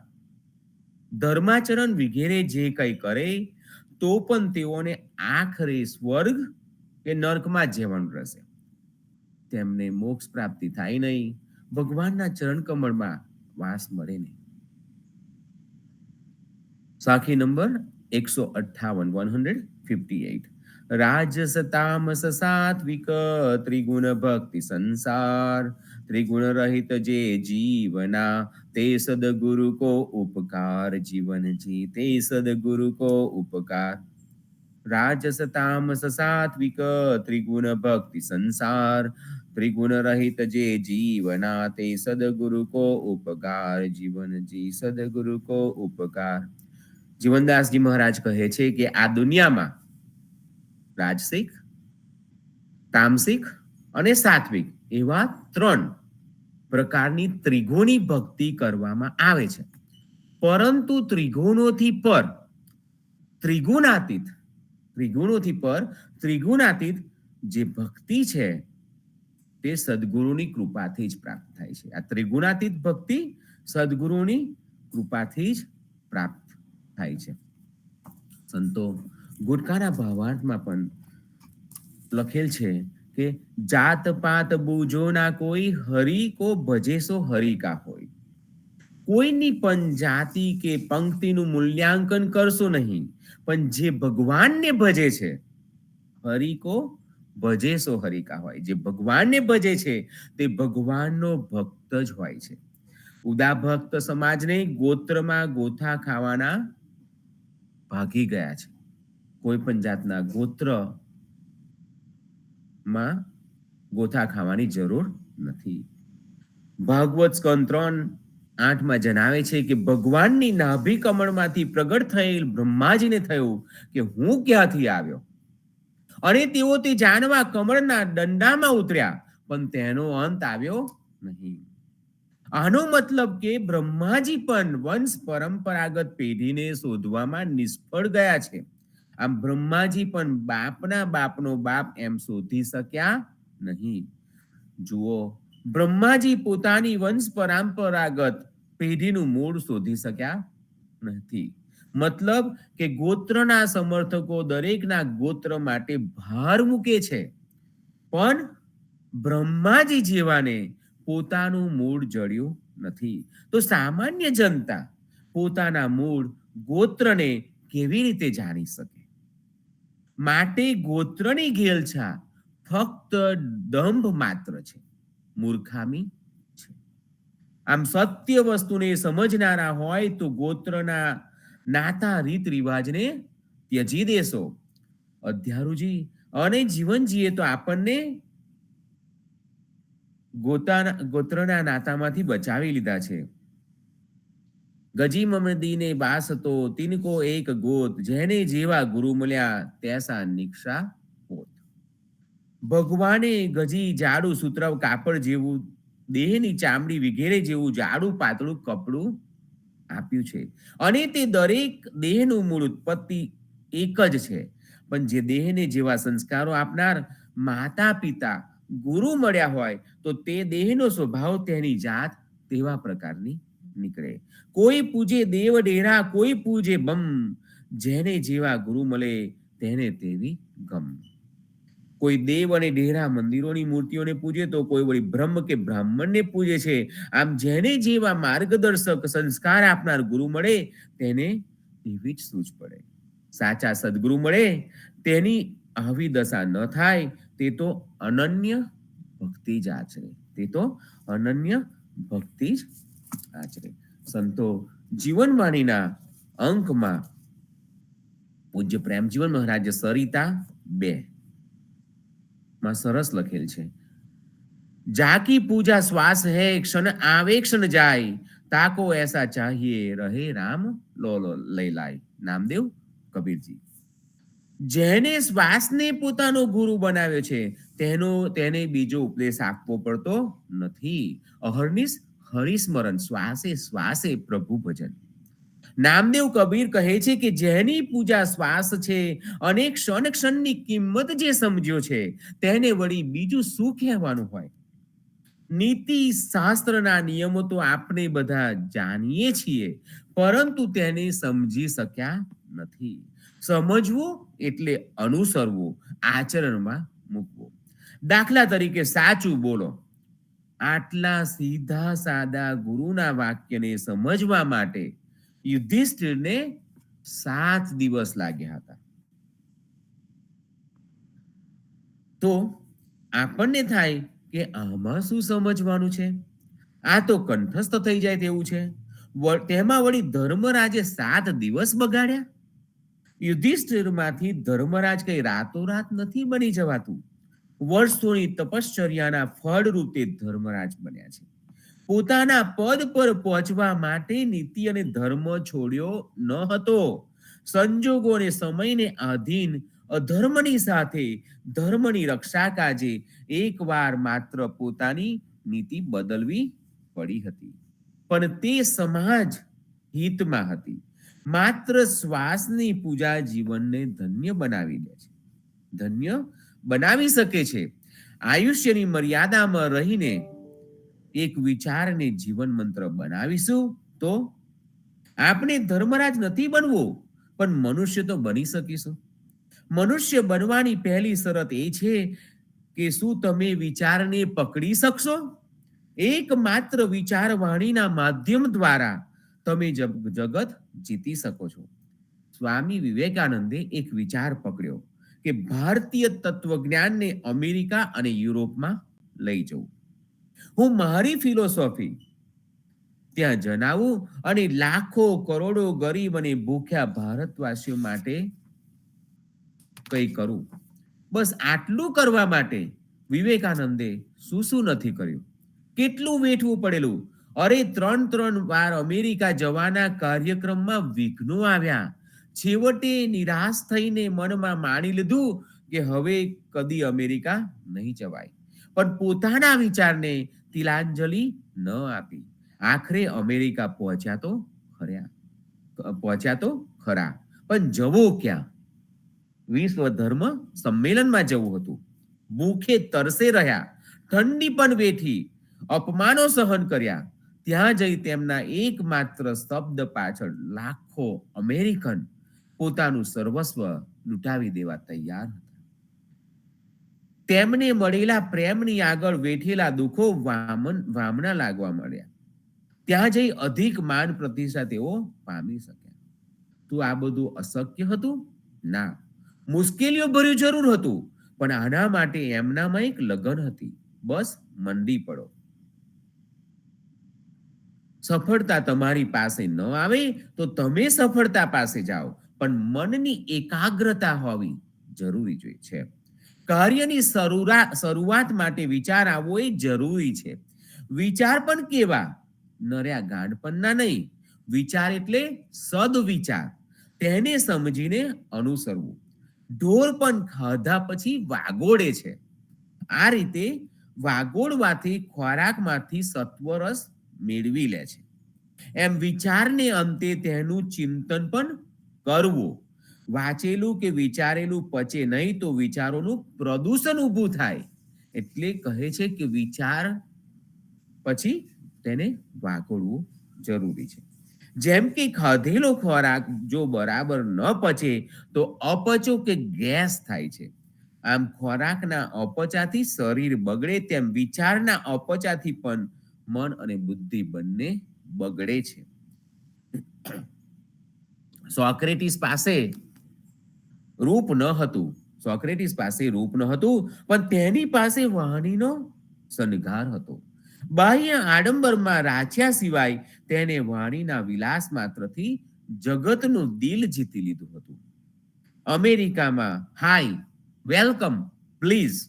ધર્માચરણ વગેરે જે કંઈ કરે તો પણ તેઓને આખરે સ્વર્ગ કે નર્કમાં જ જવાનું રહેશે. તેમને મોક્ષ પ્રાપ્તિ થાય નહીં, ભગવાનના ચરણ કમળમાં વાસ મળે નહીં. સાખી નંબર 158. રાજસ તામસ સાત્વિક ત્રિગુણ ભક્તિ સંસાર, ત્રિગુણ રહિત જે જીવના તે સદગુરુ કો ઉપકાર, જીવન જી તે સદગુરુ કો ઉપકાર. રાજસ તામસ સાત્વિક ત્રિગુણ ભક્તિ સંસાર, ત્રિગુણ રહિત જે જીવના તે સદગુરુ કો ઉપકાર, જીવન જી સદગુરુ કો ઉપકાર. જીવનદાસજી મહારાજ કહે છે કે આ દુનિયામાં રાજસિક, તામસિક અને સાત્વિક એવા 3 પ્રકારની ત્રિગુણી ભક્તિ કરવામાં આવે છે. પરંતુ ત્રિગુણોથી પર ત્રિગુણાતીત ત્રિગુણોથી પર ત્રિગુણાતીત જે ભક્તિ છે તે સદગુરુની કૃપાથી જ પ્રાપ્ત થાય છે. આ ત્રિગુણાતીત ભક્તિ સદગુરુની કૃપાથી જ પ્રાપ્ત થાય છે. સંતો ગુટકાના ભાવાર્થમાં પણ લખેલ છે કે જાત પાત બૂજો ના કોઈ હરી કો ભજે સો હરી કા હોય. કોઈની પણ જાતિ કે પંક્તિનું મૂલ્યાંકન કરશો નહીં, પણ જે ભગવાનને ભજે છે, હરિ કો ભજે સો હરિ કા હોય. જે ભગવાનને ભજે છે તે ભગવાનનો ભક્ત જ હોય છે. ઉદા ભક્ત સમાજને ગોત્રમાં ગોથા ખાવાના ભાગી ગયા છે. કોઈ પણ જાતના ગોત્રમાં ગોથા ખાવાની જરૂર નથી. ભાગવત સ્કંદ 3:8 જણાવે છે કે ભગવાનની નાભી કમળમાંથી પ્રગટ થયેલ બ્રહ્માજીને થયું કે હું ક્યાંથી આવ્યો, અને તેઓ તે જાણવા કમળના દંડામાં ઉતર્યા, પણ તેનો અંત આવ્યો નહીં. આનો મતલબ કે બ્રહ્માજી પણ વંશ પરંપરાગત પેઢીને શોધવામાં નિષ્ફળ ગયા છે. આમ બ્રહ્માજી પણ બાપના બાપનો બાપ એમ શોધી શક્યા નહીં. જુઓ, બ્રહ્માજી પોતાની વંશ પરંપરાગત પેઢીનું મૂળ શોધી શક્યા નથી. મતલબ કે ગોત્રના સમર્થકો દરેકના ગોત્ર માટે ભાર મૂકે છે, પણ બ્રહ્માજી જેવાને પોતાનું મૂળ જડ્યું નથી. તો સામાન્ય જનતા પોતાના મૂળ ગોત્રને કેવી રીતે જાણી શકે? માટે ગોત્રની ઘેલછા ફક્ત દંભ માત્ર છે, મૂર્ખામી છે. આમ સત્ય વસ્તુને સમજનારા હોય તો ગોત્રના નાતા રીત રિવાજને ત્યજી દેશો. અધ્યારુજી અને જીવનજીએ તો આપણને ગોત્રના નાતામાંથી બચાવી લીધા છે. ગજી મમદીને બાસ હતો તિનકો એક ગોત, જેને જેવા ગુરુ મળ્યા તૈસા નિક્ષા પોત. ભગવાને ગજી જાડું સૂત્રવ કાપડ જેવું, દેહની ચામડી વગેરે જેવું જાડું પાતળું કપડું આપ્યું છે, અને તે દરેક દેહનું મૂળ ઉત્પત્તિ એક જ છે. પણ જે દેહને જેવા સંસ્કારો આપનાર માતા પિતા ગુરુ મળ્યા હોય તો તે દેહનો સ્વભાવ તેની જાત તેવા પ્રકારની નીકળે. કોઈ પૂજે દેવ ડેરા, કોઈ પૂજે બમ, જેને જેવા ગુરુ મળે તેને તેવી ગમ. કોઈ દેવ અને ડેરા મંદિરોની મૂર્તિઓને પૂજે તો કોઈ વળી બ્રહ્મ કે બ્રાહ્મણને પૂજે છે. આમ જેને જેવા માર્ગદર્શક સંસ્કાર આપનાર ગુરુ મળે તેને એવી જ સૂઝ પડે. સાચા સદગુરુ મળે તેની આવી દશા ન થાય તે તો અનન્ય ભક્તિ જ આચરે. તે તો અનન્ય ભક્તિ જ આચરે. સંતો જીવનવાણીના અંકમાં પૂજ્ય પ્રેમજીવન મહારાજ સરિતા 2 માં સરસ લખેલ છે, જાકી પૂજા શ્વાસ હે, ક્ષણ આવે ક્ષણ જાય, તાકો એસા ચાહીએ રહે રામ લો લો લઈ લાય. નામદેવ કબીરજી. જેને શ્વાસને પોતાનો ગુરુ બનાવ્યો છે તેને બીજો ઉપદેશ આપવો પડતો નથી. અહર્નિશ હરિસ્મરણ, શ્વાસે શ્વાસે પ્રભુ ભજન. નામદેવ કબીર કહે છે કે જેની પૂજા શ્વાસ છે અને ક્ષણ ક્ષણની કિંમત જે સમજ્યો છે તેને વળી બીજું શું કહેવાનું હોય? નીતિ શાસ્ત્રના નિયમો તો આપણે બધા જાણીએ છીએ, પરંતુ તેને સમજી શક્યા નથી. સમજવું એટલે અનુસરવું, આચરણમાં મૂકવું. દાખલા તરીકે સાચું બોલો. આટલા સીધા સાદા ગુરુના વાક્યને સમજવા માટે યુધિષ્ઠિરને 7 દિવસ લાગ્યા હતા. તો આપણને થાય કે આમાં શું સમજવાનું છે? આ તો કંઠસ્થ થઈ જાય તેવું છે. તેમાં વળી ધર્મરાજે 7 દિવસ બગાડ્યા. યુધિષ્ઠિરમાંથી ધર્મરાજ કઈ રાતોરાત નથી બની જવાતું. વર્ષોની તપશ્ચર્યાના ફળ રૂપે ધર્મરાજ બન્યા છે. પોતાના પદ પર પહોંચવા માટે નીતિ અને ધર્મ છોડ્યો ન હતો. સંજોગો અને સમયને આધીન અધર્મની સાથે ધર્મની રક્ષા કાજે એકવાર માત્ર પોતાની નીતિ બદલવી પડી હતી, પણ તે સમાજ હિતમાં હતી. માત્ર શ્વાસની પૂજા જીવનને ધન્ય બનાવી દે છે, ધન્ય બનાવી શકે છે. આયુષ્યની મર્યાદામાં રહીને એક વિચારને જીવન મંત્ર બનાવીશું તો આપણે ધર્મરાજ નથી બનવું, પણ મનુષ્ય તો બની શકીશું. મનુષ્ય બનવાની પહેલી શરત એ છે કે શું તમે વિચારને પકડી શકશો? એકમાત્ર વિચારવાણીના માધ્યમ દ્વારા તમે જગત જીતી શકો છો. સ્વામી વિવેકાનંદે એક વિચાર પકડ્યો કે ભારતીય તત્વજ્ઞાનને અમેરિકા અને યુરોપમાં લઈ જવું. હું મારી ફિલોસોફી ત્યાં જણાવું અને લાખો કરોડો ગરીબ અને ભૂખ્યા ભારતવાસીઓ માટે કંઈ કરું. બસ આટલું કરવા માટે વિવેકાનંદે શું નથી કર્યું, કેટલું વેઠવું પડેલું. અરે 3 વાર અમેરિકા જવાના કાર્યક્રમમાં વિઘ્નો આવ્યા. છેવટે નિરાશ થઈને મનમાં માની લીધું કે હવે કદી અમેરિકા નહીં જવાય, પણ પોતાના વિચારને તિલાંજલિ ન આપી. આખરે અમેરિકા પહોંચ્યા તો ખરા, પણ જવો ક્યાં? વિશ્વ ધર્મ સંમેલનમાં જવું હતું. ભૂખે તરસે રહ્યા, ઠંડી પણ વેઠી, અપમાનો સહન કર્યા. ત્યાં જઈ તેમના એકમાત્ર શબ્દ પાછળ લાખો અમેરિકન પોતાનું સર્વસ્વ લૂંટાવી દેવા તૈયાર હતા. તેમને મળેલા પ્રેમની આગળ વેઠેલા દુઃખો વામના લાગવા મળ્યા. ત્યાં જઈ અધિક માન પ્રતિષ્ઠા તેઓ પામી શક્યા. તો આ બધું અશક્ય હતું? ના, મુશ્કેલીઓ ભર્યું જરૂર હતું, પણ આના માટે એમનામાં એક લગન હતી. બસ મંડી પડો. સફળતા તમારી પાસે ન આવે તો તમે સફળતા પાસે જાઓ, પણ મનની એકાગ્રતા હોવી જરૂરી છે. કાર્યની શરૂઆત માટે વિચાર આવવો એ જરૂરી છે. વિચાર પણ કેવા? નર્યા ગાંડપણના નહીં. વિચાર એટલે સદવિચાર, તેને સમજીને અનુસરવું. ઢોર પણ ખાધા પછી વાગોળે છે. આ રીતે વાગોળવાથી ખોરાકમાંથી સત્વરસ મેળવી લે છે. એમ વિચારને અંતે તેનું ચિંતન પણ કરવું. વાંચેલું કે વિચારેલું પચે નહીં તો વિચારોનું પ્રદૂષણ ઊભું થાય. એટલે કહે છે કે વિચાર પછી તેને વાગોળવું જરૂરી છે. જેમ કે ખાધેલો ખોરાક જો બરાબર ન પચે તો અપચો કે ગેસ થાય છે. આમ ખોરાકના અપચાથી શરીર બગડે, તેમ વિચારના અપચાથી પણ મન અને બુદ્ધિ બંને બગડે છે. સોક્રેટિસ પાસે રૂપ ન હતું, પણ તેની પાસે વાણીનો શણગાર હતો. બાહ્ય આડંબરમાં રાચ્યા સિવાય તેને વાણીના વિલાસ માત્રથી જગતનું દિલ જીતી લીધું હતું. અમેરિકામાં હાય, વેલકમ, પ્લીઝ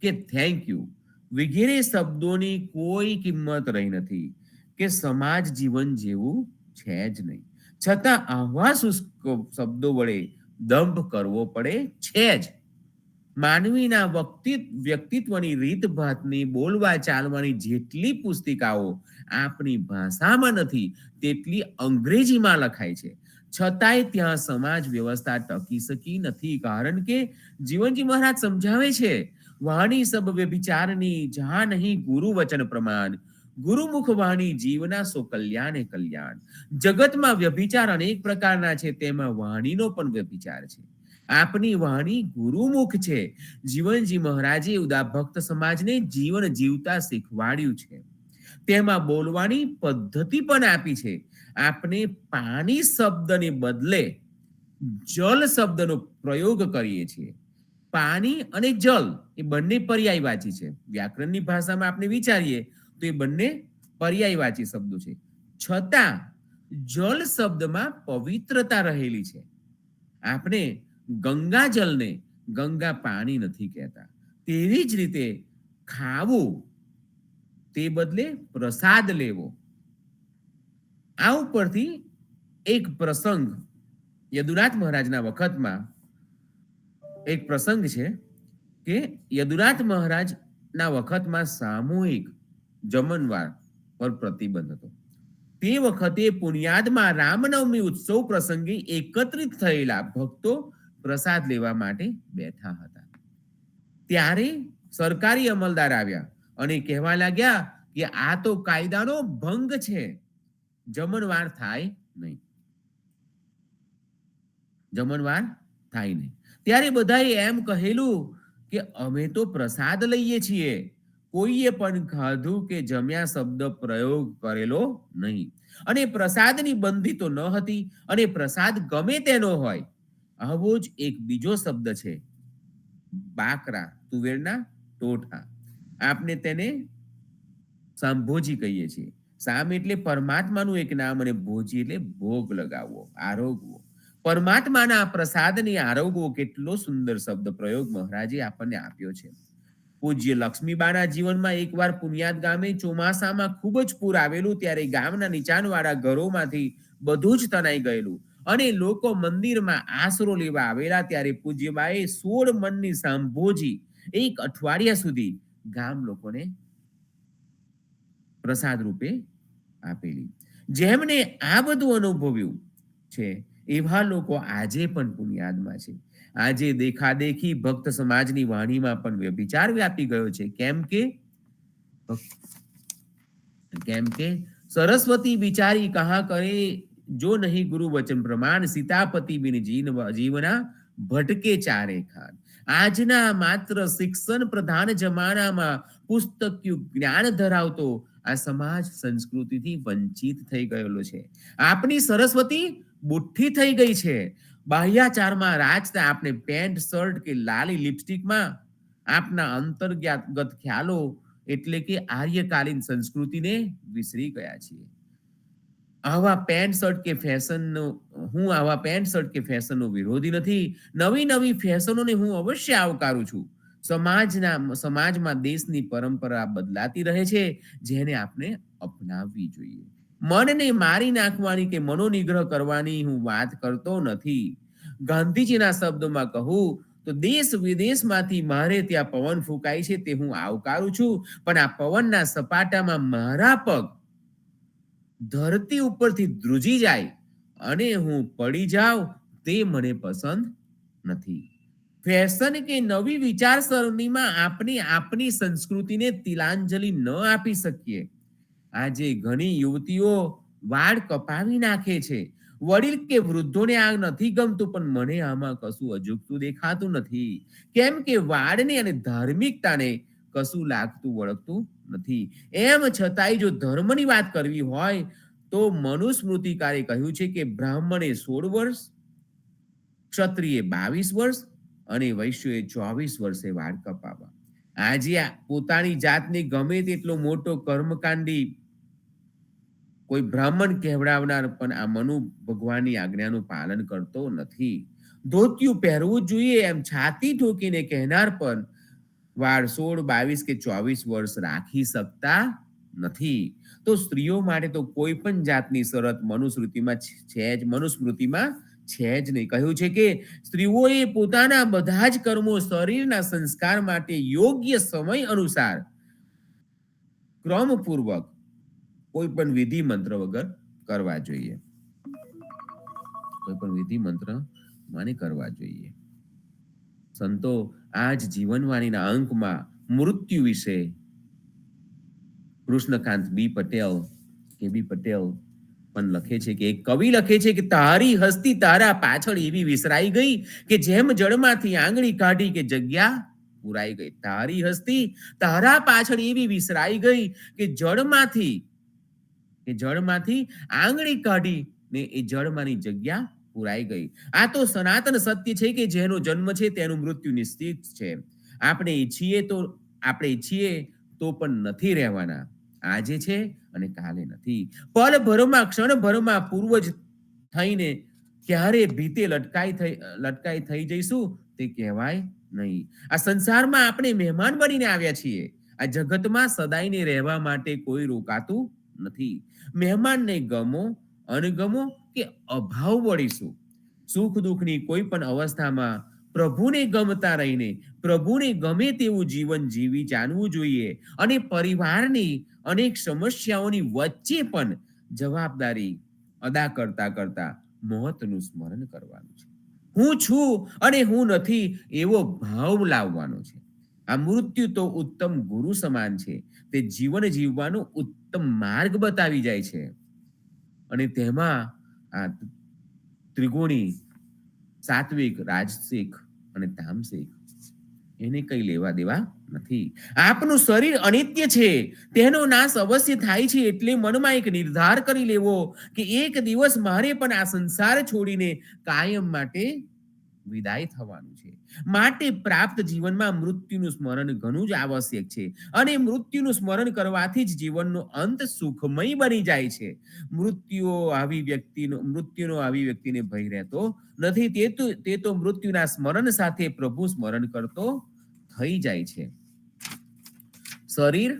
કે થેન્ક યુ વગેરે શબ્દોની કોઈ કિંમત રહી નથી, કે સમાજ જીવન જેવું છે જ નહીં. છતાં આવા શુષ્ક શબ્દો વડે દંભ કરવો પડે છે જ. માનવીના વ્યક્તિત્વની રીતભાતની, બોલવા ચાલવાની જેટલી પુસ્તિકાઓ આપણી ભાષામાં નથી તેટલી અંગ્રેજીમાં લખાય છે. છતાંય ત્યાં સમાજ વ્યવસ્થા ટકી શકી નથી, કારણ કે જીવનજી મહારાજ સમજાવે છે, વાણી સબ વ્યભિચારની જહાં નહીં ગુરુ વચન પ્રમાણ, ગુરુમુખ વાણી જીવના સો કલ્યાણે કલ્યાણ. જગતમાં વ્યભિચાર અનેક પ્રકારના છે, તેમાં વાણીનો પણ વ્યભિચાર છે. આપની વાણી ગુરુમુખ છે. જીવનજી મહારાજે ઉદા ભક્ત સમાજને જીવન જીવતા શીખવાડ્યું છે. તેમાં બોલવાની પદ્ધતિ પણ આપી છે. આપણે પાણી શબ્દને બદલે જલ શબ્દનો પ્રયોગ કરીએ છીએ. પાણી અને જલ એ બંને પર્યાયવાચી છે. વ્યાકરણની ભાષામાં આપણે વિચારીએ તો એ બંને પર્યાયવાચી શબ્દો છે. છતાં જલ શબ્દમાં પવિત્રતા રહેલી છે. આપણે ગંગા જલને ગંગા પાણી નથી કહેતા. તેવી જ રીતે ખાવું તે બદલે પ્રસાદ લેવો. આ ઉપરથી એક પ્રસંગ યદુનાથ મહારાજના વખતમાં એક પ્રસંગ છે કે યદુનાથ મહારાજના વખતમાં સામૂહિક જમણવાર પર પ્રતિબંધ હતો. તે વખતે પુણ્યાદમાં રામનવમી ઉત્સવ પ્રસંગે એકત્રિત થયેલા ભક્તો પ્રસાદ લેવા માટે બેઠા હતા. ત્યારે સરકારી અમલદાર આવ્યા અને કહેવા લાગ્યા કે આ તો કાયદાનો ભંગ છે, જમણવાર થાય નહીં. જમણવાર થાય નહીં. ત્યારે બધાએ એમ કહેલું કે અમે તો પ્રસાદ લઈએ છીએ, કોઈએ પણ ખાધું કે જમ્યા શબ્દ પ્રયોગ કરેલો નહીં. અને પ્રસાદની બંધી તો ન હતી, અને પ્રસાદ ગમે તેનો હોય. આવો જ એક બીજો શબ્દ છે, બાકરા, તુવેરના ટોઠા. આપણે તેને સાંભોજી કહીએ છીએ. સામ એટલે પરમાત્માનું એક નામ અને ભોજી એટલે ભોગ લગાવવો, આરોગવો. પરમાત્માના પ્રસાદને આરોગવો કેટલો સુંદર શબ્દ પ્રયોગ મહારાજે આપણને આપ્યો છે. પૂજ્ય લક્ષ્મીબાના જીવનમાં એકવાર પુનિયાદ ગામે ચોમાસામાં ખૂબ જ પૂર આવેલું. ત્યારે ગામના નીચાણવાળા ઘરોમાંથી બધું જ તણાઈ ગયેલું અને લોકો મંદિરમાં આશરો લેવા આવેલા. ત્યારે પૂજ્યબાએ 16 મણની સાંભોજી એક અઠવાડિયા સુધી ગામ લોકોને પ્રસાદ રૂપે આપેલી. જેમને આ બધું અનુભવ્યું છે એવા લોકો આજે પણ પુનિયાદમાં છે. આજે દેખાદેખી ભક્ત સમાજની વાણીમાં પણ વ્યભિચાર વ્યાપી ગયો છે. કેમ કે સરસ્વતી બિચારી કહા કરે જો નહીં ગુરુ વચન પ્રમાણ, સીતાપતિ બિન જીવના ભટકે ચારે ખાન. આજના માત્ર શિક્ષણ પ્રધાન જમાનામાં પુસ્તકિયું જ્ઞાન ધરાવતો આ સમાજ સંસ્કૃતિથી વંચિત થઈ ગયેલો છે. આપણી સરસ્વતી બુઠ્ઠી થઈ ગઈ છે. બાહ્યાચારમાં રાજતા આપણે પેન્ટ શર્ટ કે લાલી લિપસ્ટિકમાં આપના અંતર્ગત ખ્યાલો એટલે કે આર્યકાલીન સંસ્કૃતિને વિસરી ગયા છીએ. આવા પેન્ટ શર્ટ કે ફેશનનો વિરોધી નથી. નવી ફેશનોને હું અવશ્ય આવકારું છું. સમાજમાં દેશની પરંપરા બદલાતી રહે છે, જેને આપણે અપનાવવી જોઈએ. મનને મારી નાખવાની કે મનોનિગ્રહ કરવાની હું વાત કરતો નથી. ગાંધીજીના શબ્દોમાં કહું તો દેશ વિદેશમાંથી મારે ત્યાં પવન ફૂંકાય છે તે હું આવકારું છું, પણ આ પવનના સપાટામાં મારા પગ ધરતી ઉપરથી ધ્રુજી જાય અને હું પડી જાઉં તે મને પસંદ નથી. ફેશન કે નવી વિચારસરણીમાં આપણે આપણી સંસ્કૃતિને તિલાંજલિ ન આપી શકીએ. આજે ઘણી યુવતીઓ વાળ કપાવી નાખે છે. વડીલ કે વૃદ્ધોને આ નથી ગમતું, પણ મને આમાં કશું અજુગતું દેખાતું નથી. કેમ કે વાળને અને ધાર્મિકતાને કશું લાગતું વળગતું નથી. એમ છતાંય જો ધર્મની વાત કરવી હોય તો મનુસ્મૃતિકારે કહ્યું છે કે બ્રાહ્મણે 16 વર્ષ, ક્ષત્રિય 22 વર્ષ અને વૈશ્યોએ 24 વર્ષે વાળ કપાવવા. આજે પોતાની જાતને ગમે તેટલો મોટો કર્મકાંડી કોઈ બ્રાહ્મણ કહેવડાવનાર પણ આ મનુ ભગવાનની આજ્ઞાનું પાલન કરતો નથી. ધોતિયું પહેરવું જોઈએ એમ છાતી ઠોકીને કહેનાર પણ વાળ 16, 22 કે 24 વર્ષ રાખી શકતા નથી. તો સ્ત્રીઓ માટે તો કોઈ પણ જાતની શરત મનુસ્મૃતિમાં છે જ નહીં. કહ્યું છે કે સ્ત્રીઓએ પોતાના બધા જ કર્મો શરીરના સંસ્કાર માટે યોગ્ય સમય અનુસાર ક્રમપૂર્વક કોઈ પણ વિધિ મંત્ર વગર કરવા જોઈએ. સંતો આજ જીવનવાણીના અંકમાં મૃત્યુ વિશે કૃષ્ણકાંત બી પટેલ પણ લખે છે કે એક કવિ લખે છે કે તારી હસ્તી તારા પાછળ એવી વિસરાઈ ગઈ કે જેમ જળમાંથી આંગળી કાઢી કે જગ્યા પુરાઈ ગઈ. તારી હસ્તી તારા પાછળ એવી વિસરાઈ ગઈ કે જળમાંથી આંગળી કાઢી ને એ જળમાંની જગ્યા પુરાઈ ગઈ. આ તો સનાતન સત્ય છે કે જેનો જન્મ છે તેનું મૃત્યુ નિશ્ચિત છે. આપણે ઈચ્છીએ તો પણ નથી રહેવાના. આજે છે અને કાલે નથી. પલભરમાં ક્ષણભરમાં પૂર્વજ થઈને ક્યારે ભીતે લટકાઈ થઈ જઈશું તે કહેવાય નહીં. આ સંસારમાં આપણે મહેમાન બનીને આવ્યા છીએ. આ જગતમાં સદાયને રહેવા માટે કોઈ રોકાતું નથી. મહેમાનને ગમો અણગમો કે અભાવ વળીશું. સુખ દુઃખની કોઈ પણ અવસ્થામાં પ્રભુને ગમતા રહીને પ્રભુને ગમે તેવું જીવન જીવી જાણવું જોઈએ. અને પરિવારની અનેક સમસ્યાઓની વચ્ચે પણ જવાબદારી અદા કરતા કરતા મોતનું સ્મરણ કરવાનું છે. હું છું અને હું નથી એવો ભાવ લાવવાનો છે. આ મૃત્યુ તો ઉત્તમ ગુરુ સમાન છે. તે જીવન જીવવાનો ઉત્તમ માર્ગ બતાવી જાય છે. અને તેમાં આ ત્રિગુણી, સાત્વિક, રાજસિક અને તામસિક એને કઈ લેવા દેવા નથી. આપનું શરીર અનિત્ય છે, તેનો નાશ અવશ્ય થાય છે. એટલે મનમાં એક નિર્ધાર કરી લેવો કે એક દિવસ મારે પણ આ સંસાર છોડીને કાયમ માટે વિદાય થવાનું છે. માટે પ્રાપ્ત જીવનમાં મૃત્યુનું સ્મરણ ઘણું જ આવશ્યક છે. અને મૃત્યુનું સ્મરણ કરવાથી જ જીવનનો અંત સુખમય બની જાય છે. મૃત્યુનો આવી વ્યક્તિને ભય રહેતો નથી. તે તો મૃત્યુના સ્મરણ સાથે પ્રભુ સ્મરણ કરતો થઈ જાય છે. શરીર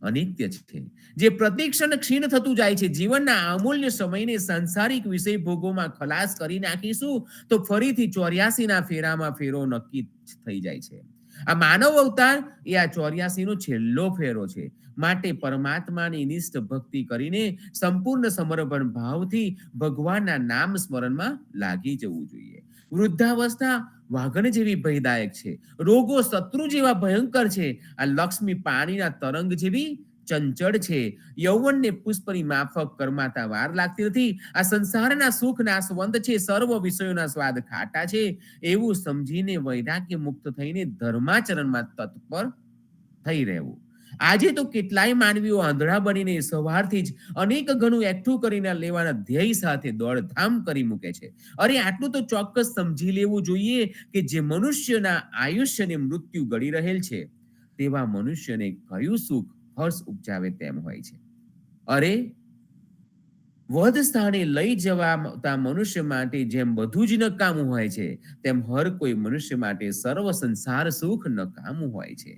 અનિત્ય છે, જે પ્રતિક્ષણ ક્ષીણ થતું જાય છે. જીવનના અમૂલ્ય સમયને સાંસારિક વિષય ભોગોમાં ખલાસ કરી નાખીશું તો ફરીથી 84 ના ફેરામાં ફેરો નક્કી થઈ જાય છે. આ માનવ અવતાર એ આ 84 નો છેલ્લો ફેરો છે. માટે પરમાત્માની નિષ્ઠ ભક્તિ કરીને સંપૂર્ણ સમર્પણ ભાવથી ભગવાનના નામ સ્મરણમાં લાગી જવું જોઈએ. વૃદ્ધાવસ્થા વાઘણ જેવી ભયદાયક છે. રોગો શત્રુ જેવા ભયંકર છે. આ લક્ષ્મી પાણીના તરંગ જેવી ચંચળ છે. યૌવનને પુષ્પની માફક કરમાતા વાર લાગતી નથી. આ સંસારના સુખ નાશવંત છે. સર્વ વિષયોના સ્વાદ ખાટા છે. એવું સમજીને વૈરાગ્ય મુક્ત થઈને ધર્માચરણમાં તત્પર થઈ રહેવું. આજે તો કેટલાય માનવીઓ આંધળા બનીને સવારથી જ અનેક ગણું એકઠું કરીને લેવાના ધ્યેય સાથે દોડધામ કરી મૂકે છે. અરે આટલું તો ચોક્કસ સમજી લેવું જોઈએ કે જે મનુષ્યના આયુષ્યને મૃત્યુ ગળી રહેલ છે, તેવા મનુષ્યને કયું સુખ હર્ષ ઉપજાવે તેમ હોય છે. અરે વધ સ્થાને લઈ જવાતા મનુષ્ય માટે જેમ બધું જ નકામું હોય છે, તેમ હર કોઈ મનુષ્ય માટે સર્વ સંસાર સુખ નકામું હોય છે.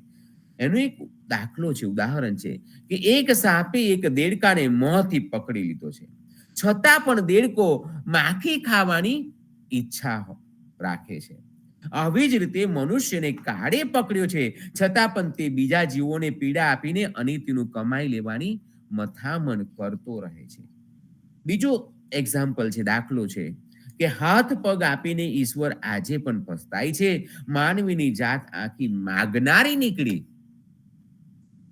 એનો એક દાખલો છે, ઉદાહરણ છે કે એક સાપે એક દેડકાને મોંથી પકડી લીધો છે. છતાં પણ દેડકો માખી ખાવાની ઈચ્છા રાખે છે. આવી જ રીતે મનુષ્યને કાળે પકડ્યો છે, છતાં પણ તે બીજા જીવોને પીડા આપીને અનિતિનું કમાઈ લેવાની મથામણ કરતો રહે છે. બીજો એક્ઝામ્પલ છે, દાખલો છે કે હાથ પગ આપીને ઈશ્વર આજે પણ પસ્તાય છે. માનવીની જાત આખી માગનારી નીકળી.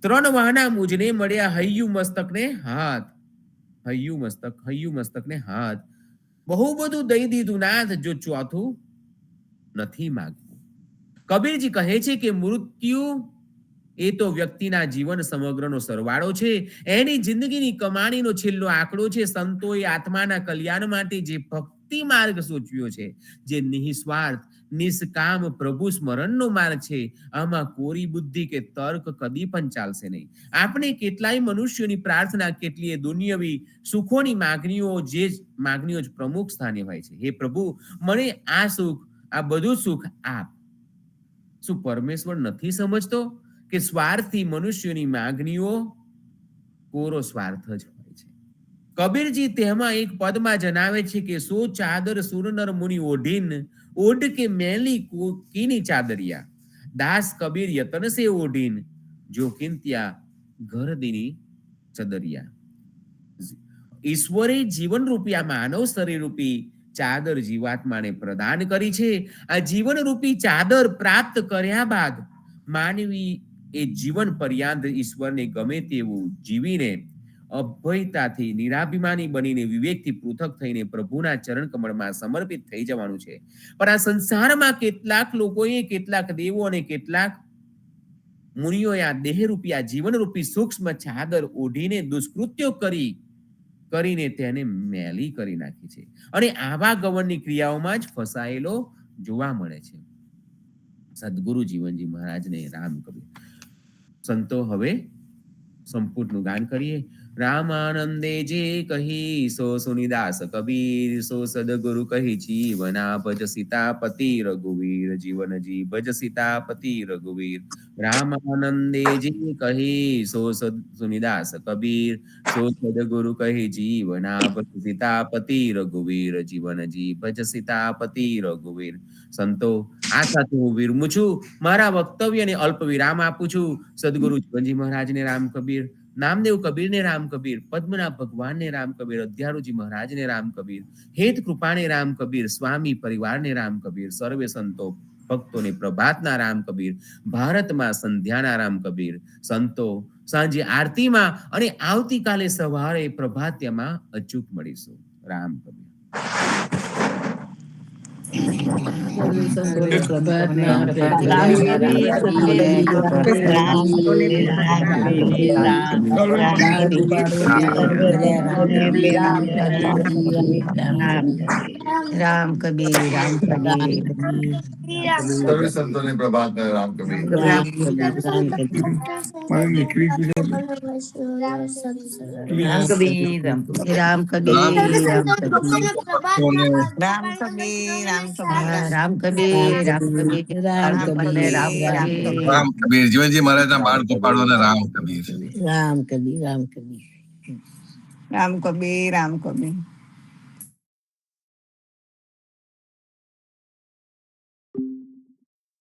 3 વાહના મુજને મળ્યા હૈયું મસ્તકને હાથ. બહુ બધું દઈ દીધું નાથ, જો ચોથું નથી માગવું. કબીરજી કહે છે કે મૃત્યુ એ તો વ્યક્તિના જીવન સમગ્રનો સરવાળો છે. એની જિંદગીની કમાણીનો છેલ્લો આંકડો છે. સંતોએ આત્માના કલ્યાણ માટે જે ભક્તિ માર્ગ સૂચવ્યો છે, જે નિસ્વાર્થ નિષ્કામ પ્રભુ સ્મરણનો માર્ગ છે, આમાં કોરી બુદ્ધિ કે તર્ક કદી પણ ચાલશે નહીં. આપણે કેટલાય મનુષ્યોની પ્રાર્થના, કેટલીય દુનિયાવી સુખોની માગણીઓ જ પ્રમુખ સ્થાને હોય છે. હે પ્રભુ, મને આ સુખ, આ બધું સુખ આપ. શું પરમેશ્વર નથી સમજતો કે સ્વાર્થી મનુષ્યોની માગણીઓ કોરો સ્વાર્થ જ હોય છે? કબીરજી તેમાં એક પદમાં જણાવે છે કે સો ચાદર સુરનર મુનિ ઓઢીન, ઓઢ કે મેલી કીની ચાદરિયા. દાસ કબીર યતન સે ઓઢીન, જો કિંત્યા ઘરદીની ચદરિયા. ઈશ્વરે જીવન રૂપી આ માનવ શરીર રૂપી ચાદર જીવાત્માને પ્રદાન કરી છે. આ જીવન રૂપી ચાદર પ્રાપ્ત કર્યા બાદ માનવી એ જીવન પર્યંત ઈશ્વરને ગમે તેવું જીવીને અભયતાથી નિરાભિમાની બનીને વિવેકથી પૃથક થઈને પ્રભુના ચરણ કમળમાં સમર્પિત થઈ જવાનું છે. પણ આ સંસારમાં કેટલાક લોકોએ, કેટલાક દેવો અને કેટલાક મુનિઓએ આ દેહરૂપી, આ જીવનરૂપી સૂક્ષ્મ ચાદર ઓઢીને દુષ્કૃત્યો કરીને તેને મેલી કરી નાખી છે. અને આવા ગવનની ક્રિયાઓમાં જ ફસાયેલો જોવા મળે છે. સદગુરુ જીવનજી મહારાજને રામ કબીર સંતો હવે સંપૂર્ણનું ગાન કરીએ. રામાનંદે જે કહી સો સુનિદાસ કબીર, સો સદગુરુ કહી જીવના ભજ સીતાપતિ રઘુવીર, જીવનજી ભજ સીતાપતિ રઘુવીર. રામાનંદે જે કહી સો સુનિદાસ કબીર, સો સદગુરુ કહી જીવના ભજ સીતાપતિ રઘુવીર, જીવનજી ભજ સીતાપતિ રઘુવીર. સંતો, આ સાથે હું વિરમું છું. મારા વક્તવ્યને અલ્પ વિરામ આપું છું. સદગુરુ જીવનજી મહારાજને રામ કબીર नामदेव कबीर ने राम कबीर, पद्मनाभ भगवान ने राम कबीर, अध्यारू जी महाराज ने राम कबीर, हेत कृपा ने राम कबीर, स्वामी परिवार ने राम कबीर, सर्वे संतो भक्तों ने प्रभातना राम कबीर, भारत में संध्याना राम कबीर, संतो सांजे आरती में અને આવતીકાલે સવારે પ્રભાત્યમાં અચૂક મળીશું. રામ કબીર. સર્વે સંતોને પ્રભાતના રામ કબીર રામ કબીર રામ કબીર सर्व संतों ने प्रभात में राम कबीर રામ કબીર રામ કબીર રામ કબીર રામ કબીર રામ કબીર રામ કબીર રામ કબીર રામ કબીર રામ કબીર राम कबीर जीवन जी महाराज ना बाढ़ गोपाल वाला राम कबीर રામ કબીર રામ કબીર રામ કબીર રામ કબીર